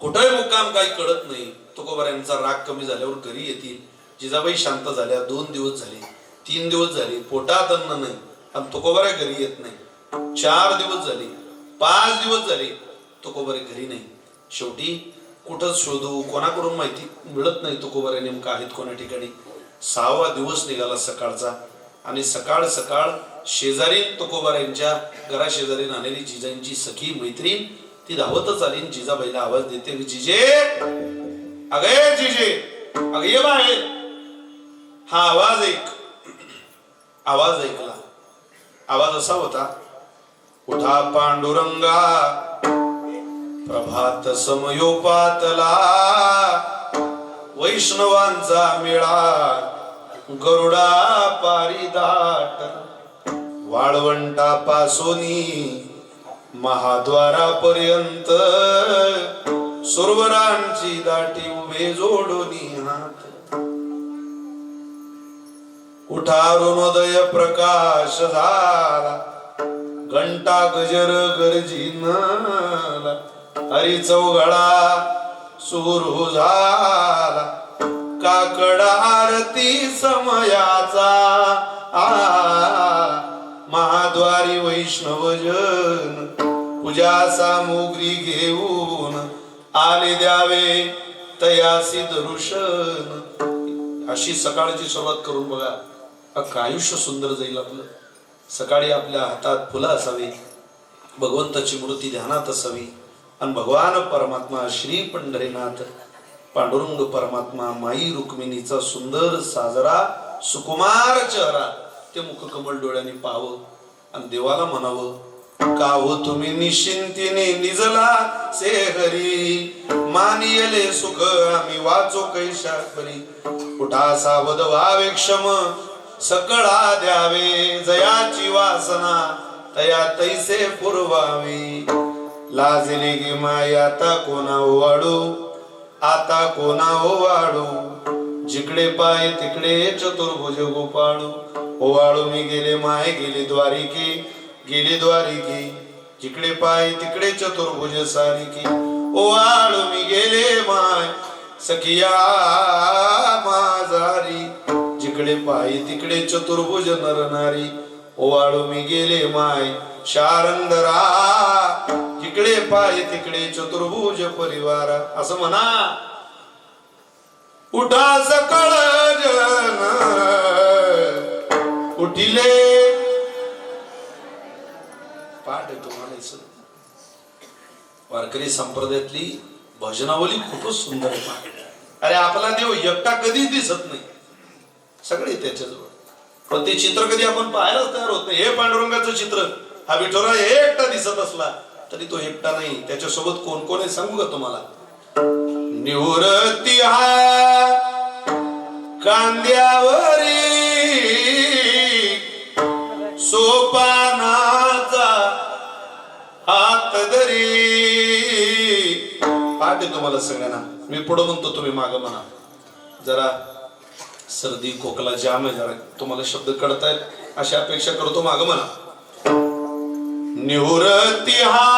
कुठंही मुक्काम काही कळत नाही. तुकोबारांचा राग कमी झाल्यावर घरी येतील. जिजाबाई शांत झाल्या. 2 दिवस झाले, 3 दिवस झाले, पोटात अन्न नाही आणि तुकोबारा घरी येत नाही. 4 दिवस झाले, 5 दिवस झाले, तुकोबारे घरी नाही. शेवटी कुठं शोधू, कोणाकडून माहिती मिळत नाही तुकोबारे नेमका आहेत कोणा ठिकाणी. 6वा दिवस निघाला सकाळचा. आणि सकाळ सकाळ शेजारी तुकोबारायांच्या घरा शेजारी राहणारी जिजाईंची सखी मैत्रीण ती धावतच आली. जिजाबाईला आवाज देते, जिजे अगे जिजे अग ये बाहेर. हा आवाज ऐकला. आवाज असा होता, उठा पांडुरंगा प्रभात समयोपातला, वैष्णवांचा मेळा गरुडा पारिदाट, वाळवंटा पासोनी महाद्वारापर्यंत सुरवरांची दाटी उभे जोडोनी हात. उठा अरुणोदय प्रकाश झाला, घंटा गजर गर्जिनला, हरी चौघडा सुरू झाला, काकडा आरती समयाचा महाद्वारी वैष्णवजन पूजा सामुग्री घेऊन आले द्यावे तयासी दर्शन. अशी सकाळची सुरुवात करून बघा, अख्खं आयुष्य सुंदर जाईल आपलं. सकाळी आपल्या हातात फुलं असावी, भगवंताची मूर्ती ध्यानात असावी आणि भगवान परमात्मा श्री पंढरीनाथ पांडुरंग परमात्मा माई रुक्मिणीचा सुंदर साजरा सुकुमार चेहरा ते मुखकमल डोळ्यांनी पाहावं आणि देवाला म्हणावं, का हो तुम्ही निश्चिंतीने निजला से हरी, मानियले सुख आम्ही वाचो कैशा परी. उठा सावध व्हावे क्षम सकळा द्यावे, जयाची वासना तया तैसे पुरवावी. लाजले गे माय आता कोणा ओवाळू, आता कोणा ओवाळू, जिकडे पाय तिकडे चतुर्भुज गोपाळू. ओवाळू मी गेले माय गेले द्वारिके, जिकडे पाय तिकडे चतुर्भुज सारिके. ओवाळू मी गेले माय सखिया माझारी, जिकडे पाय तिकडे चतुर्भुज नरनारी. ओवाळू मी गेले माय शारंगरा, जिकडे पाय तिकडे चतुर्भुज परिवारा. असं म्हणा. उठा सकळ जन उठिले. पाठ आहे तुम्हाला वारकरी संप्रदायातली भजनावली खूपच सुंदर आहे. अरे आपला देव एकटा कधी दिसत नाही, सगळे त्याच्याजवळ. पण ते चित्र कधी आपण पाहायलाच तयार होत नाही. हे पांडुरंगाचं चित्र, हा विठोरा एकटा दिसत असला तरी तो एकटा नाही, त्याच्यासोबत कोण कोण आहे सांगू का तुम्हाला. निवृत्ती हा कांद्यावरी सोपानाचा हात धरी. पाठ आहे तुम्हाला सगळ्यांना. मी पुढं म्हणतो, तुम्ही मागं म्हणा. जरा सर्दी खोकला जाम आहे, जरा तुम्हाला शब्द कळतायत अशी अपेक्षा करतो. मागं म्हणा. निवृत्ती हा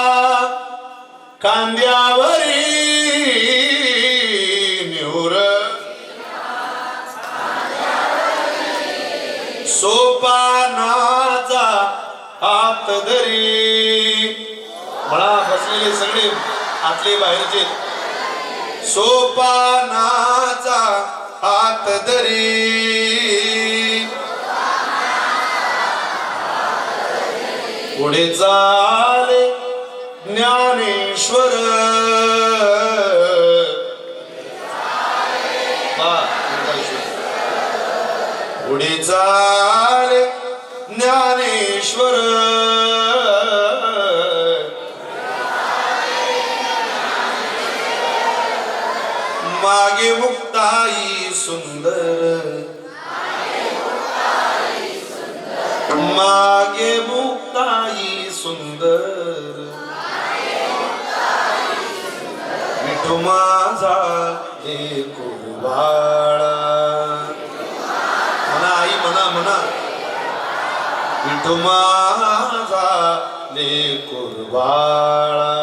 कांद्यावरी सोपानाचा हात धरी. म्हणा बसलेले सगळे आतले बाहेरचे. सोपानाचा हात धरी पुढे चाले ज्ञानेश्वर. पुढे चाले ज्ञानेश्वर. मागे मुक्ताई सुंदर, मागे मुक्ताई सुंदर. विठू माझा देखो बाळा. म्हणा आई, म्हणा म्हणा. विठू माझा देखो बाळा.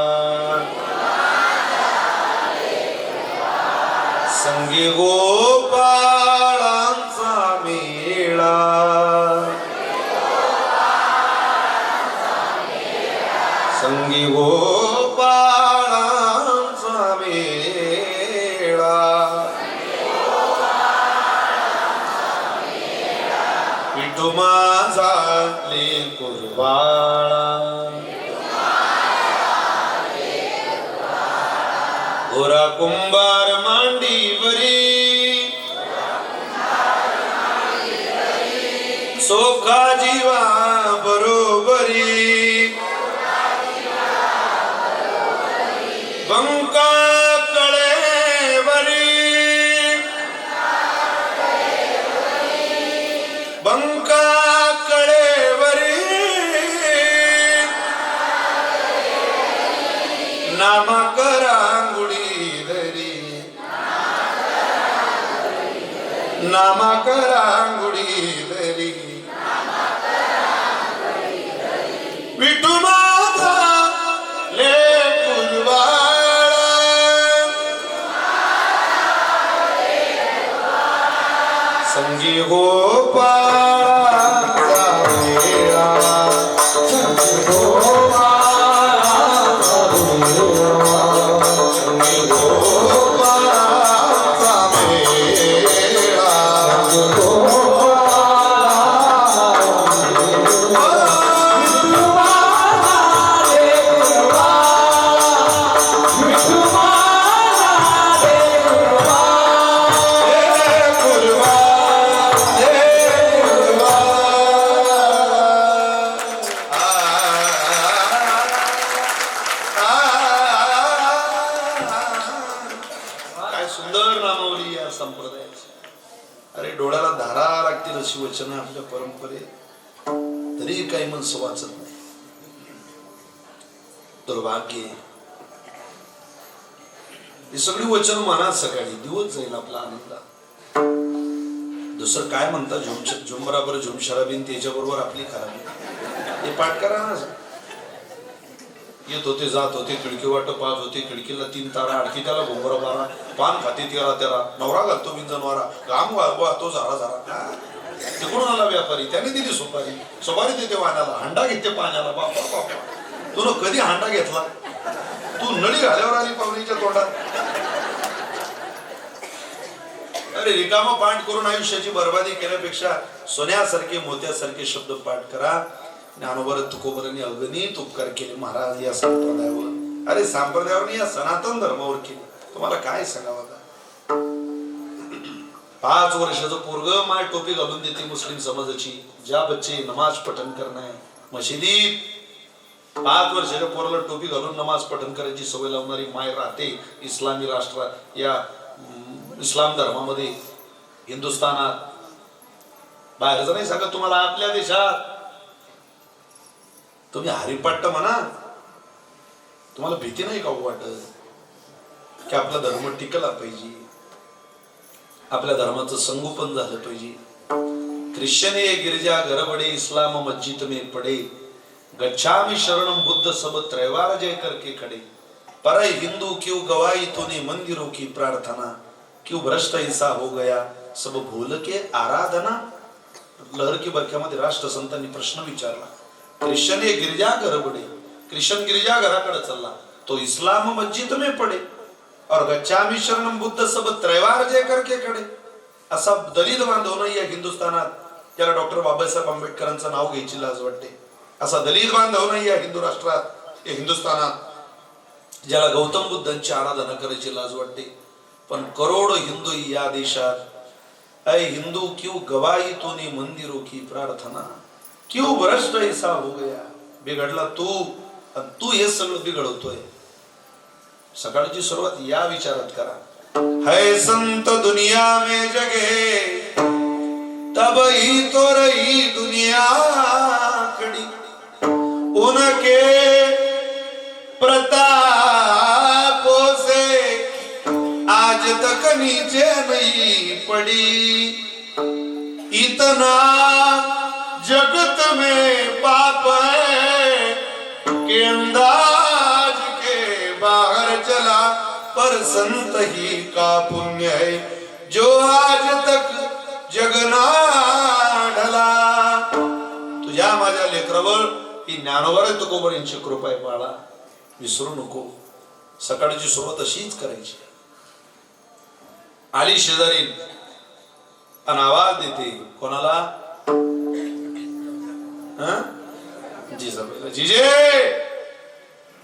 संगी गोपाळांचा मेळा. संगी गोपाळांचा मेळा. विठू गोरा कुंभार मांडीवरी सोखा जीवा बरोबरी बंका कळेवरी बंका कळेवरी नामकरा नामकरांगुडी दरी विठू माझा लेकुलवाळा संगी गोपाळाचा मेळा संगी गोपाळाचा मेळा संगी गोपाळाचा मेळा अरे डोळ्याला धारा लागतील अशी वचनं आपल्या परंपरेत, तरी काही माणसं वाचत नाही. दुर्भाग्य ही सगळी वचन मनात सकाळी दिवस जाईल आपला आनंद. दुसरं काय म्हणता झुंबराबर झुमशराबीन त्याच्याबरोबर आपली खराबी. हे पाठ करा ना. येत होते जात होते खिडकी वाट पाच होते खिडकीला 3 तारा अडकी त्याला घुंबरा बारा पान खाते तेरा तेरा नवरा घालतो बिंजनवारा घाम वाहतो झारा झारा. तिकडून आला व्यापारी त्याने दिली सुपारी देते वाण्याला हांडा घेते पाण्याला. बापा बापा तू कधी हांडा घेतला. तू नळी घाल्यावर आली पाहुणीच्या तोंडात. अरे रिकामा पाठ करून आयुष्याची बर्बादी केल्यापेक्षा सोन्यासारखे मोत्यासारखे शब्द पाठ करा. ज्ञानोबर तुकोबरांनी अगणित उपकार केले महाराज या संप्रदायावर. अरे संप्रदायावर या सनातन धर्मावर केले. तुम्हाला काय सांगावं. 5 वर्षाचं पोरग माय टोपी घालून देते मुस्लिम समाजाची. ज्या बच्चे नमाज पठण करणार मशिदीत 5 वर्षाच्या पोराला टोपी घालून नमाज पठण करायची सवय लावणारी माय राहते इस्लामी राष्ट्रात या इस्लाम धर्मामध्ये हिंदुस्थानात. बाहेरचं नाही सांगत तुम्हाला. आपल्या देशात तुम्ही हरिपाठ म्हणा. तुम्हाला भीती नाही का वाटत की आपला धर्म टिकला पाहिजे, आपल्या धर्माचं संगोपन झालं पाहिजे. ख्रिश्चन ये गिरजा घर बडे इस्लाम मस्जिद में पडे गच्छामि शरणम बुद्ध सब त्रैवार जय करके खड़े. पर हिंदू क्यों गवाई तूने मंदिरों की प्रार्थना क्यों भ्रष्ट ऐसा हो गया सब भूल के आराधना. लहर की बरख्यामध्ये राष्ट्रसंतांनी प्रश्न विचारला. ख्रिश्चन ये गिरजा घर बडे ख्रिश्चन गिरजा घराकडे चालला तो इस्लाम मस्जिद में पडे और गच्छामि शरणम बुद्ध सब त्रैवार जय करके खड़े. असा दलित बांधव नाही या हिंदुस्थानात ज्याला डॉक्टर बाबासाहेब आंबेडकरांचं नाव घ्यायची लाज वाटते. असा दलित बांधव नाही या हिंदू राष्ट्रात या हिंदुस्थानात ज्याला गौतम बुद्धांची आराधना करायची लाज वाटते. पण करोडो हिंदू या देशात ऐ हिंदू क्यों गवाई तूने मंदिरों की प्रार्थना क्यों भ्रष्ट ऐसा हो गया. बिघडला तू हे सगळं बिघडवतोय. सकाळची सुरुवात या विचारात करा. है संत दुनिया में जगे तब ही तो रही दुनिया खड़ी उनके प्रतापों से आज तक नीचे नहीं पड़ी. इतना जगत में पाप है कि अंदाज के बाहर चला पर संत ही का पुण्य है जो आज तक जगना ढला. तुझ्या माझ्या लेकरावर ही ज्ञानोबर तुकोबर यांची कृपा आहे बाळा. विसरू नको. सकाळची सुरुवात अशीच करायची. आली शेजारी आणि आवाज देते कोणाला. जिजे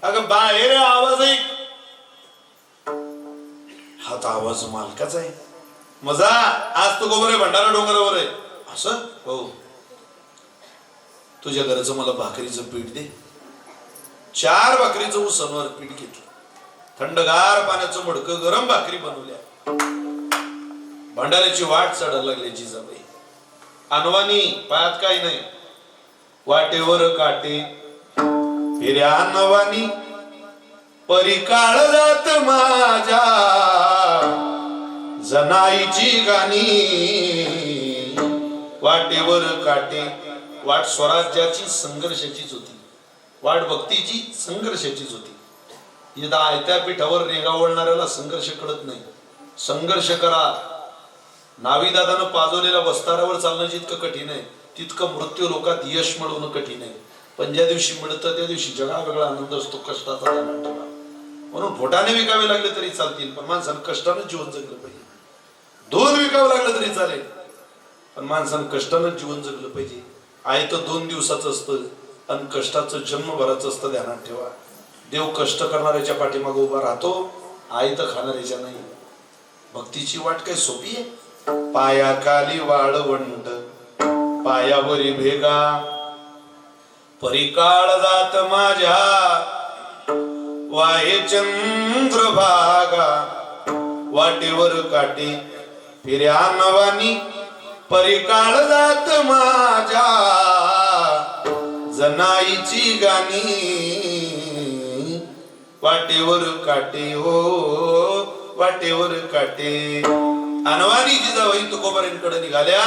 अगं बाहेर आवाज ऐक. आता आवाज मालकाचा आहे. मजा आज तो गोबर आहे भंडारा डोंगरावर आहे असं. हो, तुझ्या घराचं मला भाकरीचं पीठ दे. 4 भाकरीचं उसनवर पीठ घेतलं, थंडगार पाण्याचं मडकं, गरम भाकरी बनवल्या. भंडाऱ्याची वाट चढायला लागली जिजाबाई. अनवानी पायात काही नाही, वाटेवर काटे फिर्या अनवानी, परी काळ जात माझ्या जनाईची गाणी. वाटेवर काटे, वाट स्वराज्याची संघर्षाचीच होती, वाट भक्तीची संघर्षाचीच होती. इथं आयत्या पिठावर रेगावळणाऱ्याला संघर्ष कळत नाही. संघर्ष करा. नावीदादानं पाजवलेल्या वस्तारावर चालणं जितकं कठीण आहे तितकं मृत्यू लोकात यश मिळवणं कठीण आहे. पण ज्या दिवशी मिळतं त्या दिवशी जगा वेगळा आनंद असतो. कष्टाचा ध्यानात ठेवा. म्हणून फोटाने विकावे लागले तरी चालतील, पण माणसानं कष्टानं जीवन जगलं पाहिजे. दूध विकावं लागलं तरी चालेल, पण माणसानं कष्टानं जीवन जगलं पाहिजे. आयतं 2 दिवसाचं असतं आणि कष्टाचं जन्मभराचं असतं. ध्यानात ठेवा. देव कष्ट करणाऱ्याच्या पाठीमागे उभा राहतो, आयतं खाणाऱ्याच्या नाही. भक्तीची वाट काही सोपी आहे? पायाखाली वाळवंट, पायावरी भेगा, परिकाळ जात माझ्या वाहे चंद्रभागा. वाटेवर काटे फिर्या नवानी, परिकाळ जात माझ्या जनाईची गाणी. वाटेवर काटे हो, वाटेवर काटे. अनवानी जिजाबाई तुकोबारांकडे निघाल्या.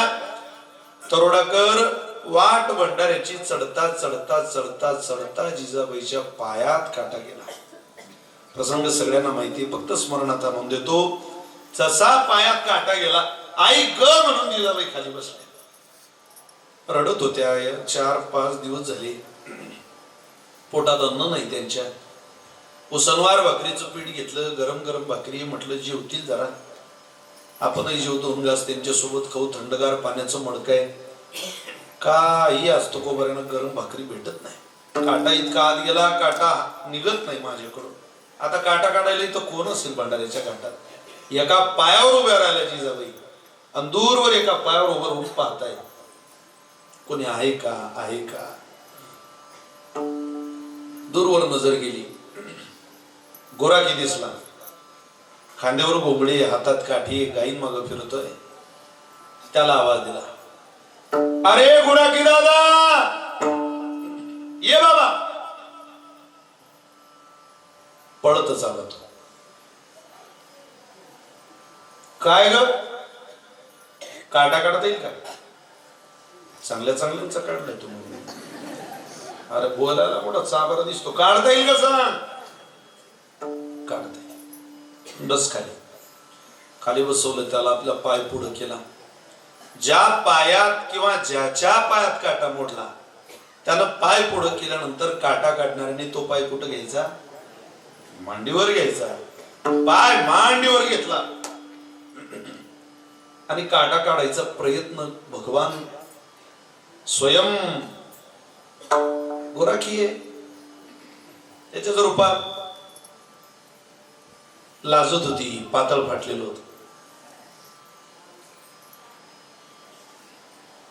तरोडाकर वाट भंडाऱ्याची चढता चढता चढता चढता जिजाबाईच्या पायात काटा गेला. प्रसंग सगळ्यांना माहिती, फक्त स्मरणात आणून देतो. जसा पायात काटा गेला, आई ग म्हणून जिजाबाई खाली बसल्या. रडत होत्या. 4-5 दिवस झाले, पोटात अन्न नाही त्यांच्या. उसनवार भाकरीचं पीठ घेतलं, गरम गरम भाकरी. म्हटलं जेवतील जरा, आपणही जेव 2 घास त्यांच्यासोबत खाऊ. थंडगार पाण्याचं मडकं आहे. काही असतो कोबऱ्यानं गरम भाकरी भेटत नाही. काटा इतका आत गेला, काटा निघत नाही माझ्याकडून. आता काटा काढायला इथं कोण असेल भंडाऱ्याच्या काटात? एका पायावर उभ्या राहिल्या जिजाबाई आणि दूरवर एका पायावर उभं राहून पाहताय. कोणी आहे का, आहे का? दूरवर नजर गेली. गोराकी दिसला, खांद्यावर घोंगडी, हातात काठी, गाईन मागं फिरतोय. त्याला आवाज दिला, अरे गुराकी दादा, ये बाबा. पळतच आला तो. काय ग, काटा काढता येईल का? चांगल्या चांगल्यांचा काढलाय तुम्ही. अरे बोलायला मोठा चाबरा दिसतो, काढता येईल का सांग? काढता येईल. बस खाली. खाली बसवलं त्याला, आपला पाय पुढे केला. ज्या पायात किंवा ज्याच्या पायात काटा मोडला त्यानं पाय पुढे केल्यानंतर काटा काढणाऱ्याने तो पाय कुठं घ्यायचा? मांडीवर घ्यायचा. पाय मांडीवर घेतला आणि काटा काढायचा प्रयत्न. भगवान स्वयं गोराखी आहे. त्याच्या रूपात लाजत होती, पातळ फाटलेलं होत.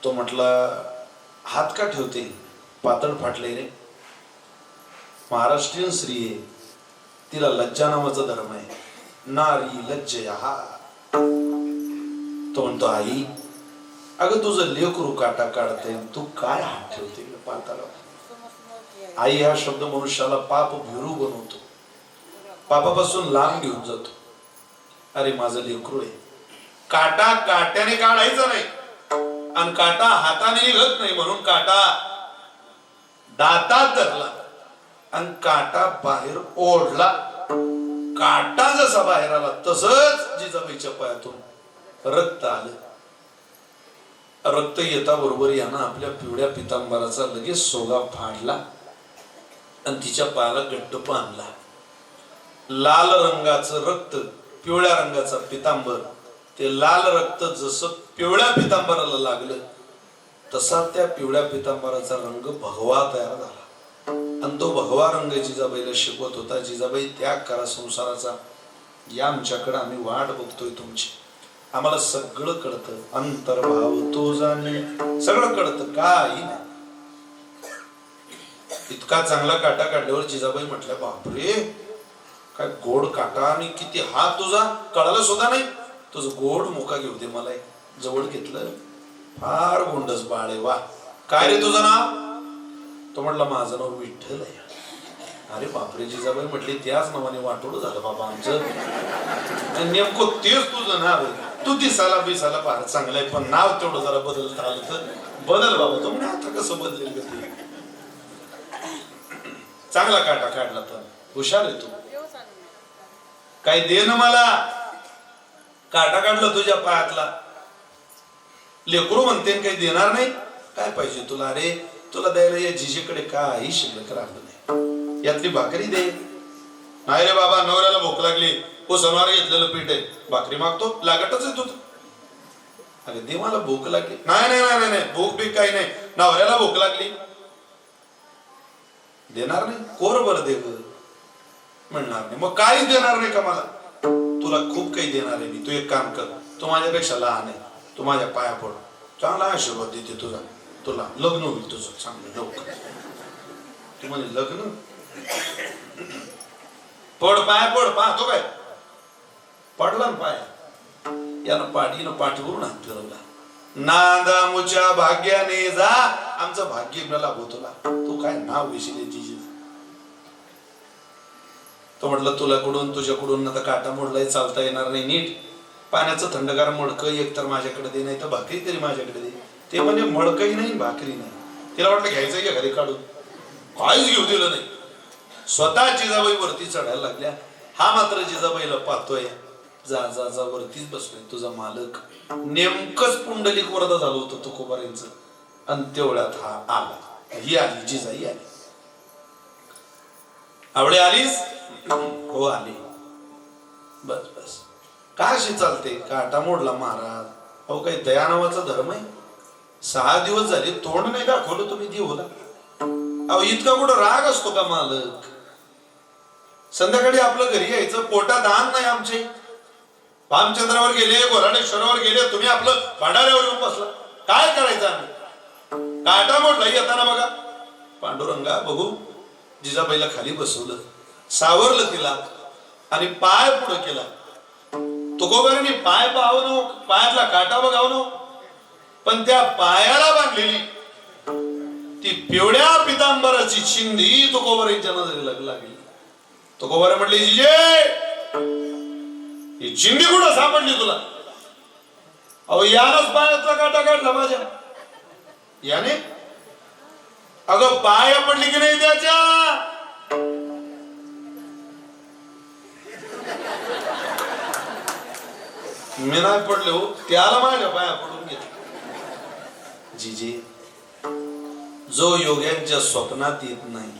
तो म्हटला, हात का ठेवते, पातळ फाटले रे. महाराष्ट्रीयन स्त्री आहे, तिला लज्जा नावाचा धर्म आहे. नारी लज्जया. तो म्हणतो, आई अगं तुझं लेकरू काटा काढते, तू काय हात ठेवते पाताला? आई हा शब्द मनुष्याला पाप भिरू बनवतो, पापापासून लांब घेऊन जातो. अरे माझं लेकरू आहे. काटा काट्याने काढायचा नाही आणि काटा हाताने निघत नाही, म्हणून काटा दातात धरला आणि काटा बाहेर ओढला. काटा जसा बाहेर आला तसंच जिजाबाईच्या पायातून रक्त आलं. रक्त येता बरोबर यानं आपल्या पिवळ्या पितांबराचा लगेच सोगा फाडला आणि तिच्या पायाला गट्टप आणला. लाल रंगाचं रक्त, पिवळ्या रंगाचा पितांबर, ते लाल रक्त जसं पिवळ्या पितांबराला लागलं तसा त्या पिवळ्या पितांबराचा रंग भगवा तयार झाला आणि तो भगवा रंग जिजाबाईला शिकवत होता. जिजाबाई त्याग करा संसाराचा, या आमच्याकडे, आम्ही वाट बघतोय तुमची. आम्हाला सगळं कळतं, अंतर्भाव तो जाणे सगळं कळतं, काही नाही. इतका चांगला काटा काढल्यावर जिजाबाई म्हटल्या, बापरे काय गोड काटा, आणि किती हात तुझा, कळालं सुद्धा नाही. तुझं गोड मुका घेऊ दे मला. जवळ घेतलं, फार गोंडस बाळ आहे. वा, काय रे तुझं नाव? तो म्हटलं, माझं नाव विठ्ठल आहे. अरे बापरे, जिजाबाई म्हटली, त्याच नावाने वाटोळ झालं बाबा आमचं. नेमकं तेच तुझं नाव आहे. तू दिसायला बिसायला फार चांगलं आहे, पण नाव तेवढं जरा बदलता आलं तर बदल बाबा. तो म्हणे, आता कसं बदलेल ग ते. चांगला काटा काढला, तर हुशार आहे तू. काय दे ना मला. काटा काढला तुझ्या पायातला. लेकरू म्हणते काही देणार नाही. काय पाहिजे तुला? अरे तुला द्यायला या जिजेकडे काही शिल्लक राहिलं नाही, यातली भाकरी दे. नाही रे बाबा, नवऱ्याला भूक लागली, हो सणवार घेतलेलं पीठ आहे, भाकरी मागतो, लागतच आहे तुझं. अरे दे मला, भूक लागली. नाही नाही नाही नाही, भूक बीक काही नाही, नवऱ्याला भूक लागली. देणार नाही? कोर बरं दे ग. म्हणणार नाही. मग काही देणार नाही का मला? तुला खूप काही देणार आहे मी. तू एक काम कर, तू माझ्यापेक्षा लहान आहे, तू माझ्या पाया पड, चांगला आशीर्वाद देते तुझा. तुला लग्न होईल तुझं चांगलं लवकर. तू म्हणे लग्न? पड, पाया पड. पाहतो काय? पडला ना पाया. यानं पाठीनं पाठीवरून हात फिरवला. नांदामुच्या भाग्याने जा, आमचं भाग्य लाभो तुला. तू काय नाव विसरले जिजे? तो म्हटलं, तुझ्याकडून आता काटा मोडलाय, चालता येणार नाही नीट. पाण्याचं थंडगार मडकं एक तर माझ्याकडे दे, नाही तर भाकरी तरी माझ्याकडे दे. ते म्हणजे मडकही नाही, भाकरी नाही. तिला वाटलं घ्यायचंय का घरी काढून, काहीच घेऊ दिलं नाही. स्वतः जिजाबाई वरती चढायला लागल्या. हा मात्र जिजाबाईला पाहतोय, जा जा जा, वरतीच बसलोय, तुझा मालक. नेमकंच पुंडलिक वरदा झालं होतं तुकोबारींचं, आणि तेवढ्यात हा आला. ही आली, जिजाई आली. आवडे आलीस? हो आली. बस बस. काशी चालते? काटा मोडला महाराज. अहो काही दया नावाचा धर्म आहे? 6 दिवस झाले तोंड नाही दाखवलं तुम्ही देऊला. अहो इतका कुठं राग असतो का मालक? संध्याकाळी आपलं घरी यायचं, पोटात अन्न नाही आमचे. रामचंद्रावर गेले, गोराडेश्वरावर गेले, तुम्ही आपलं भांडाऱ्यावर येऊन बसला. काय करायचं आम्ही? काटा मोडला येताना बघा. पांडुरंगा बघू. जिजाबाईला खाली बसवलं, सावरलं तिला, आणि पाय पुढे केला. तुकोबारांनी पाय पाहावं, पायातला काटा बघावं, पण त्या पायाला बांधलेली ती पिवळ्या पितांबराची चिंधी तुकोबारांच्या नजरेला लागली. तुकोबारा म्हटले, जिजे ही चिंधी कुठं सापडली तुला? अहो यानच पायातला काटा काढला माझ्या. याने? अगं पाया पडली की नाही त्याच्या? मी नाही पडलो, त्याला माझ्या पाया पडून घेतलं. जिजे, जो योग्यांच्या स्वप्नात येत नाही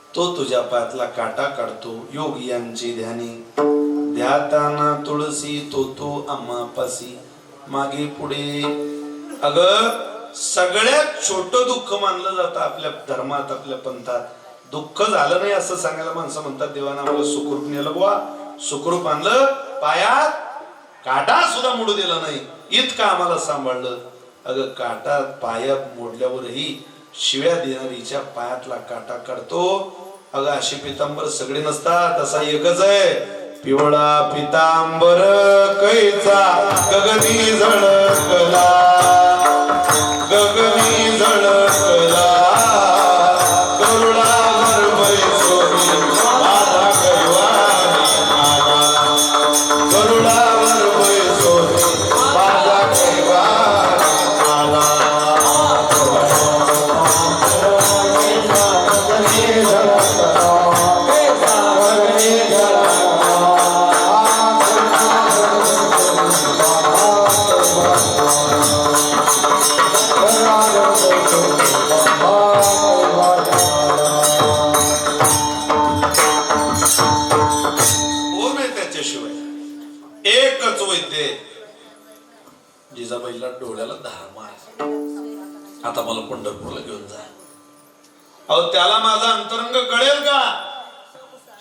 तो तुझ्या पायातला काटा काढतो. योगियांची ध्यानी ध्याताना तुळसी तो आम्हापासी मागे पुढे. अगं सगळ्यात छोटं दुःख मानलं जातं आपल्या धर्मात, आपल्या पंथात. दुःख झालं नाही असं सांगायला माणसं म्हणतात, देवानं आम्हाला सुखरूप नेलं बुवा, सुखरूप आणलं, पायात काटा सुद्धा मोडू दिला नाही, इतकं आम्हाला सांभाळलं. अगं काटा पायात मोडल्यावरही शिव्या देणारीच्या पायातला काटा काढतो. अगं अशी पितांबर सगळे नसतात, असा एकच आहे. पिवळा पितांबर कैचा गगनी झळकला, गगनी झळकला, गरुडावर बैसोनी माझा कैवारी आला, गरुडावर बैसोनी माझा कैवारी आला. गगनी झळकला, गगनी झळकला. एकच वैद्य. जिजाबाईला डोळ्याला धार मार, आता मला पंढरपूरला घेऊन जा. अहो त्याला माझा अंतरंग कळेल का?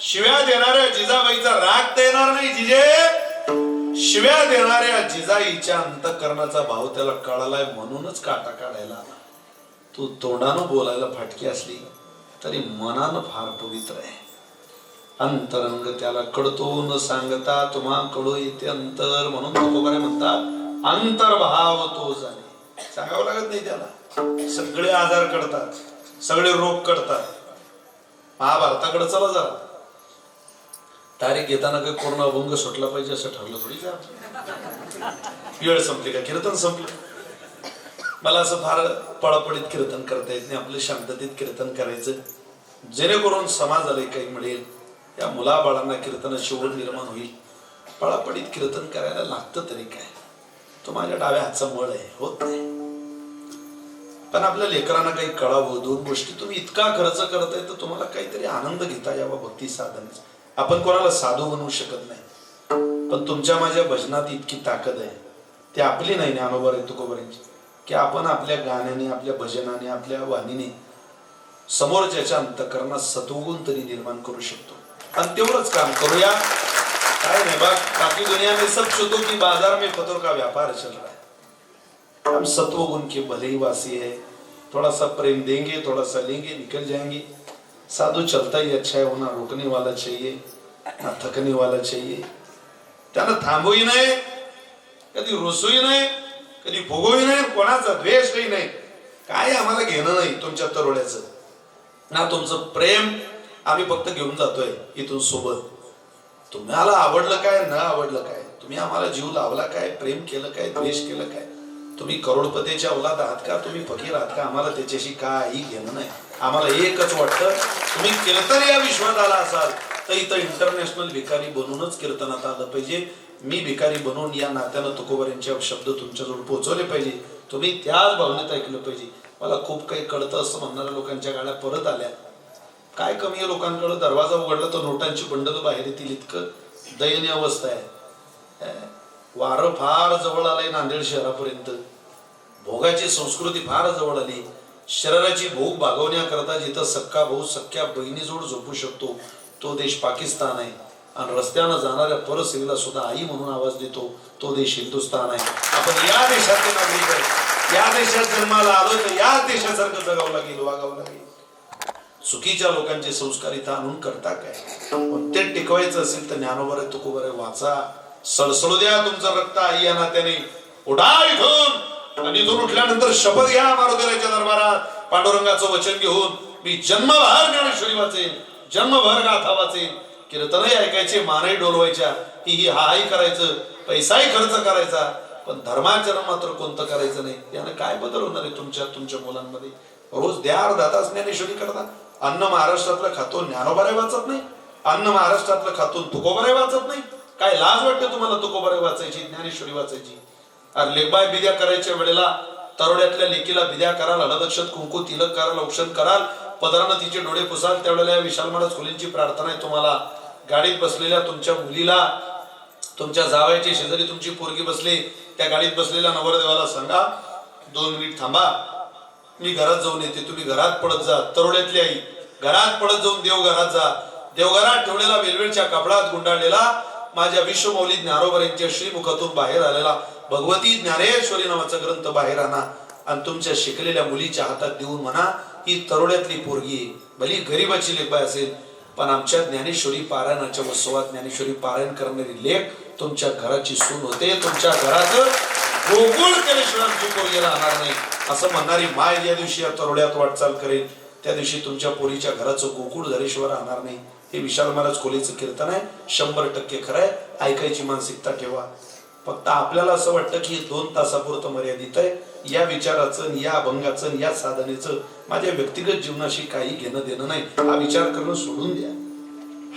शिव्या देणाऱ्या जिजाबाईचा राग ते ना देणार नाही जिजे. शिव्या देणाऱ्या जिजाईच्या अंतःकरणाचा भाव त्याला कळालाय म्हणूनच काटा काढायला आला. तू तोंडानं बोलायला फाटकी असली तरी मनानं फार पवित्र आहे. अंतरंग त्याला कळतो न सांगता तुम्हा कळू येते अंतर, म्हणून तुकोबारे म्हणतात अंतर्भाव तो जाणे. सांगावं लागत नाही त्याला. सगळे आजार कळतात, सगळे रोग कळतात. महाभारताकडे चला जरा. तारीख घेताना काही पूर्ण अभंग सुटला पाहिजे असं ठरलं थोडी. वेळ संपली का कीर्तन संपलं. मला असं फार पळापळीत कीर्तन करता येत नाही. आपलं शांततेत कीर्तन करायचं जेणेकरून समाजाला काही मिळेल. या मुलाबाळांना कीर्तनाची ओढ निर्माण होईल. पळापळीत कीर्तन करायला लागतं तरी काय. तो माझ्या डाव्या हातचा मळ आहे, होत नाही. पण आपल्या लेकरांना काही कळावं. दोन गोष्टी तुम्ही इतका खर्च करताय तर तुम्हाला काहीतरी आनंद घेता यावा भक्ती साधनेचा. आपण कोणाला साधू बनवू शकत नाही, पण तुमच्या माझ्या भजनात इतकी ताकद आहे. ती आपली नाही, ज्ञानोबा तुकोबारांची, की आपण आपल्या गाण्याने, आपल्या भजनाने, आपल्या वाणीने समोरच्याच्या अंतःकरणात सत्वगुण तरी निर्माण करू शकतो. आणि तेवढंच काम करूया. काय नहीं बात, बाकी दुनिया में सब शुद्धों की बाजार में पतों का व्यापार चल रहा है. हम सत्वगुण के भले ही वासी है. थोड़ा सा प्रेम देंगे, थोड़ा सा लेंगे, निकल जाएंगे. साधु चलता ही अच्छा है, होना रोकने वाला चाहिए, ना थकने वाला चाहिए. त्यानं थांबूही नाही, कधी रुसूही नाही, कधी भोगूही नाही, कोणाचा द्वेषही नाही. काय आम्हाला घेणं नाही तुमच्या तरोड्याचं ना तुमचं प्रेम. आम्ही फक्त घेऊन जातोय इथून सोबत. तुम्हाला आवडलं काय, न आवडलं काय, तुम्ही आम्हाला जीव लावला काय, प्रेम केलं काय, द्वेष केलं काय, तुम्ही करोडपतीच्या औलाद आहात का, तुम्ही फकीर आहात का, आम्हाला त्याच्याशी काही घेणं नाही. आम्हाला एकच वाटतं, तुम्ही कीर्तन या विश्वात आला असाल तर इथं इंटरनॅशनल भिकारी बनूनच कीर्तनात आलं पाहिजे. मी भिकारी बनून या नात्यानं तुकोबारांचे शब्द तुमच्याजवळ पोहोचवले पाहिजे. तुम्ही त्याच भावनेत ऐकलं पाहिजे. मला खूप काही कळतं असं म्हणणाऱ्या लोकांच्या गाड्या परत आल्या. काय कमी आहे लोकांकडे. दरवाजा उघडला तर नोटांची बंडल बाहेर येतील, इतकं दयनीय अवस्था आहे. वारं फार जवळ आलंय नांदेड शहरापर्यंत. भोगाची संस्कृती फार जवळ आली. शरीराची भूक भागवण्याकरता जिथं सक्का भाऊ सख्या बहिणीजोड झोपू शकतो तो देश पाकिस्तान आहे. आणि रस्त्यानं जाणाऱ्या परसेवेला सुद्धा आई म्हणून आवाज देतो तो देश हिंदुस्थान आहे. आपण या देशाचे नागरिक आहे. या देशात जन्माला आलो तर या देशासारखं जगावं लागेल, वागावं लागेल. चुकीच्या लोकांचे संस्कार इथं आणून करता काय. पण ते टिकवायचं असेल तर ज्ञानोबा तुकोबा वाचा. सळसळू द्या तुमचं रक्त आई या नात्याने. उठा इथून आणि इथून उठल्यानंतर शपथ घ्या मारुतीच्या दरबारात पांडुरंगाचं वचन घेऊन, मी जन्मभर ज्ञानेश्वरी वाचेन, जन्मभर गाथा वाचेन. कीर्तनही ऐकायचे, मानही डोलवायच्या, ही हाही करायचं, पैसाही खर्च करायचा, पण धर्माचरण मात्र कोणतं करायचं नाही. यानं काय बदल होणार आहे तुमच्या मुलांमध्ये. रोज द्या अर्धा तास ज्ञानेश्वरी करता. अन्न महाराष्ट्रातलं खातो ज्ञानोबाराय वाचत नाही, अन्न महाराष्ट्रातलं खातून तुकोबाराय वाचत नाही. काय लाज वाटते तुम्हाला तुकोबाराय वाचायची, ज्ञानेश्वरी वाचायची. अरे लेखबाय बिद्या करायच्या वेळेला तरोड्यातल्या लेकीला बिद्या कराल, हळदक्षत कुंकू तिलक कराल, औक्षण कराल, पदरानं तिचे डोळे पुसाल. त्यावेळेला विशाल महाराज खोलींची प्रार्थना आहे तुम्हाला. गाडीत बसलेल्या तुमच्या मुलीला, तुमच्या जावयाची शेजारी तुमची पोरगी बसली, त्या गाडीत बसलेल्या नवरदेवाला सांगा 2 मिनिट थांबा, मी घरात जाऊन येते. तुम्ही घरात पडत जा. तरोड्यातली आई घरात पडत जाऊन देवघरात जा. देवघरात ठेवलेला वेलवेलच्या कपडात गुंडाळलेला माझ्या विश्वमौली ज्ञानोबारांच्या श्रीमुखातून बाहेर आलेला भगवती ज्ञानेश्वरी नावाचा ग्रंथ बाहेर आणा आणि तुमच्या शिकलेल्या मुलीच्या हातात देऊन म्हणा, ही तरोड्यातली पोरगी भली गरीबाची लेखबाय असेल, पण आमच्या ज्ञानेश्वरी पारायणाच्या उत्सवात ज्ञानेश्वरी पारायण करणारी लेख तुमच्या घराची सून होते. तुमच्या घरात गोकुळ केल्याशिवाय आमची पोरगी राहणार नाही असं म्हणणारी माय या दिवशी या तरोड्यात वाटचाल करेल, त्या दिवशी तुमच्या पोरीच्या घराचं गोकुळ झाल्याशिवाय राहणार नाही. हे विशाल महाराज खोलीचं कीर्तन आहे. 100% खरं आहे. ऐकायची मानसिकता ठेवा. फक्त आपल्याला असं वाटतं की 2 तासापुरतं मर्यादित आहे. या विचाराचं, या अभंगाचं, या साधनेचं माझ्या व्यक्तिगत जीवनाशी काही घेणं देणं नाही. हा विचार करणं सोडून द्या.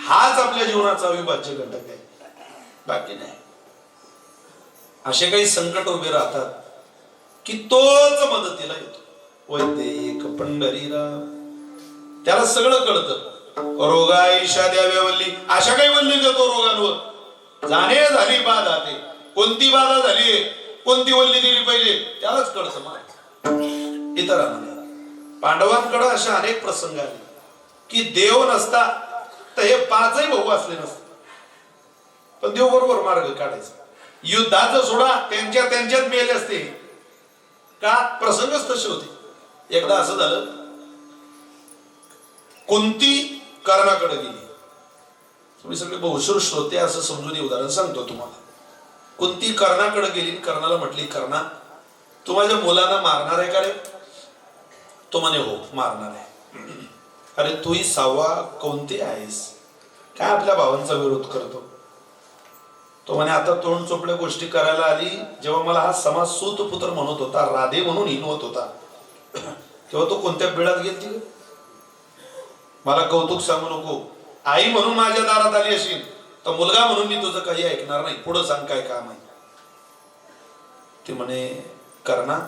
हाच आपल्या जीवनाचा अविभाज्य घटक आहे, बाकी नाही. असे काही संकट उभे राहतात की तोच मदतीला येतो. वैद्यक पंढरीराव, त्याला सगळं कळतं. रोगाईशा द्याव्या वल्ली, अशा काही वल्ली देतो रोगांवर. जाणे झाली बाधा, ते कोणती बाधा झाली, कोणती वल्ली दिली पाहिजे त्यालाच कळतं. मला इतरांना, पांडवांकडे अशा अनेक प्रसंग आले की देव नसता तर हे 5ही भाऊ असले नसते. पण देव बरोबर मार्ग काढायचा. युद्धाचं सोडा, त्यांच्यात मेले असते का, प्रसंगच तसे होते. एकदा असं झालं, कुंती कर्णाकडे गेली. तुम्ही सगळे बहुशूर श्रोते असं समजून हे उदाहरण सांगतो तुम्हाला. कुंती कर्णाकडे गेली, कर्णाला म्हटली, कर्णा तू माझ्या मुलांना मारणार आहे का रे? तो म्हणे हो मारणार आहे. अरे तूही 6वा कोणते आहेस, काय आपल्या भावांचा विरोध करतो? तो म्हणे आता तोंड चोपड्या गोष्टी करायला आली. जेव्हा मला हा समाज सूत पुत्र म्हणत होता, राधे म्हणून हिनवत होता, तेव्हा तो कोणत्या बिळात गेलती? मला कौतुक सांगू नको. आई म्हणून माझ्या दारात आली असेल तर मुलगा म्हणून मी तुझं काही ऐकणार नाही. पुढं सांग काय काम आहे. ते म्हणे कर्णा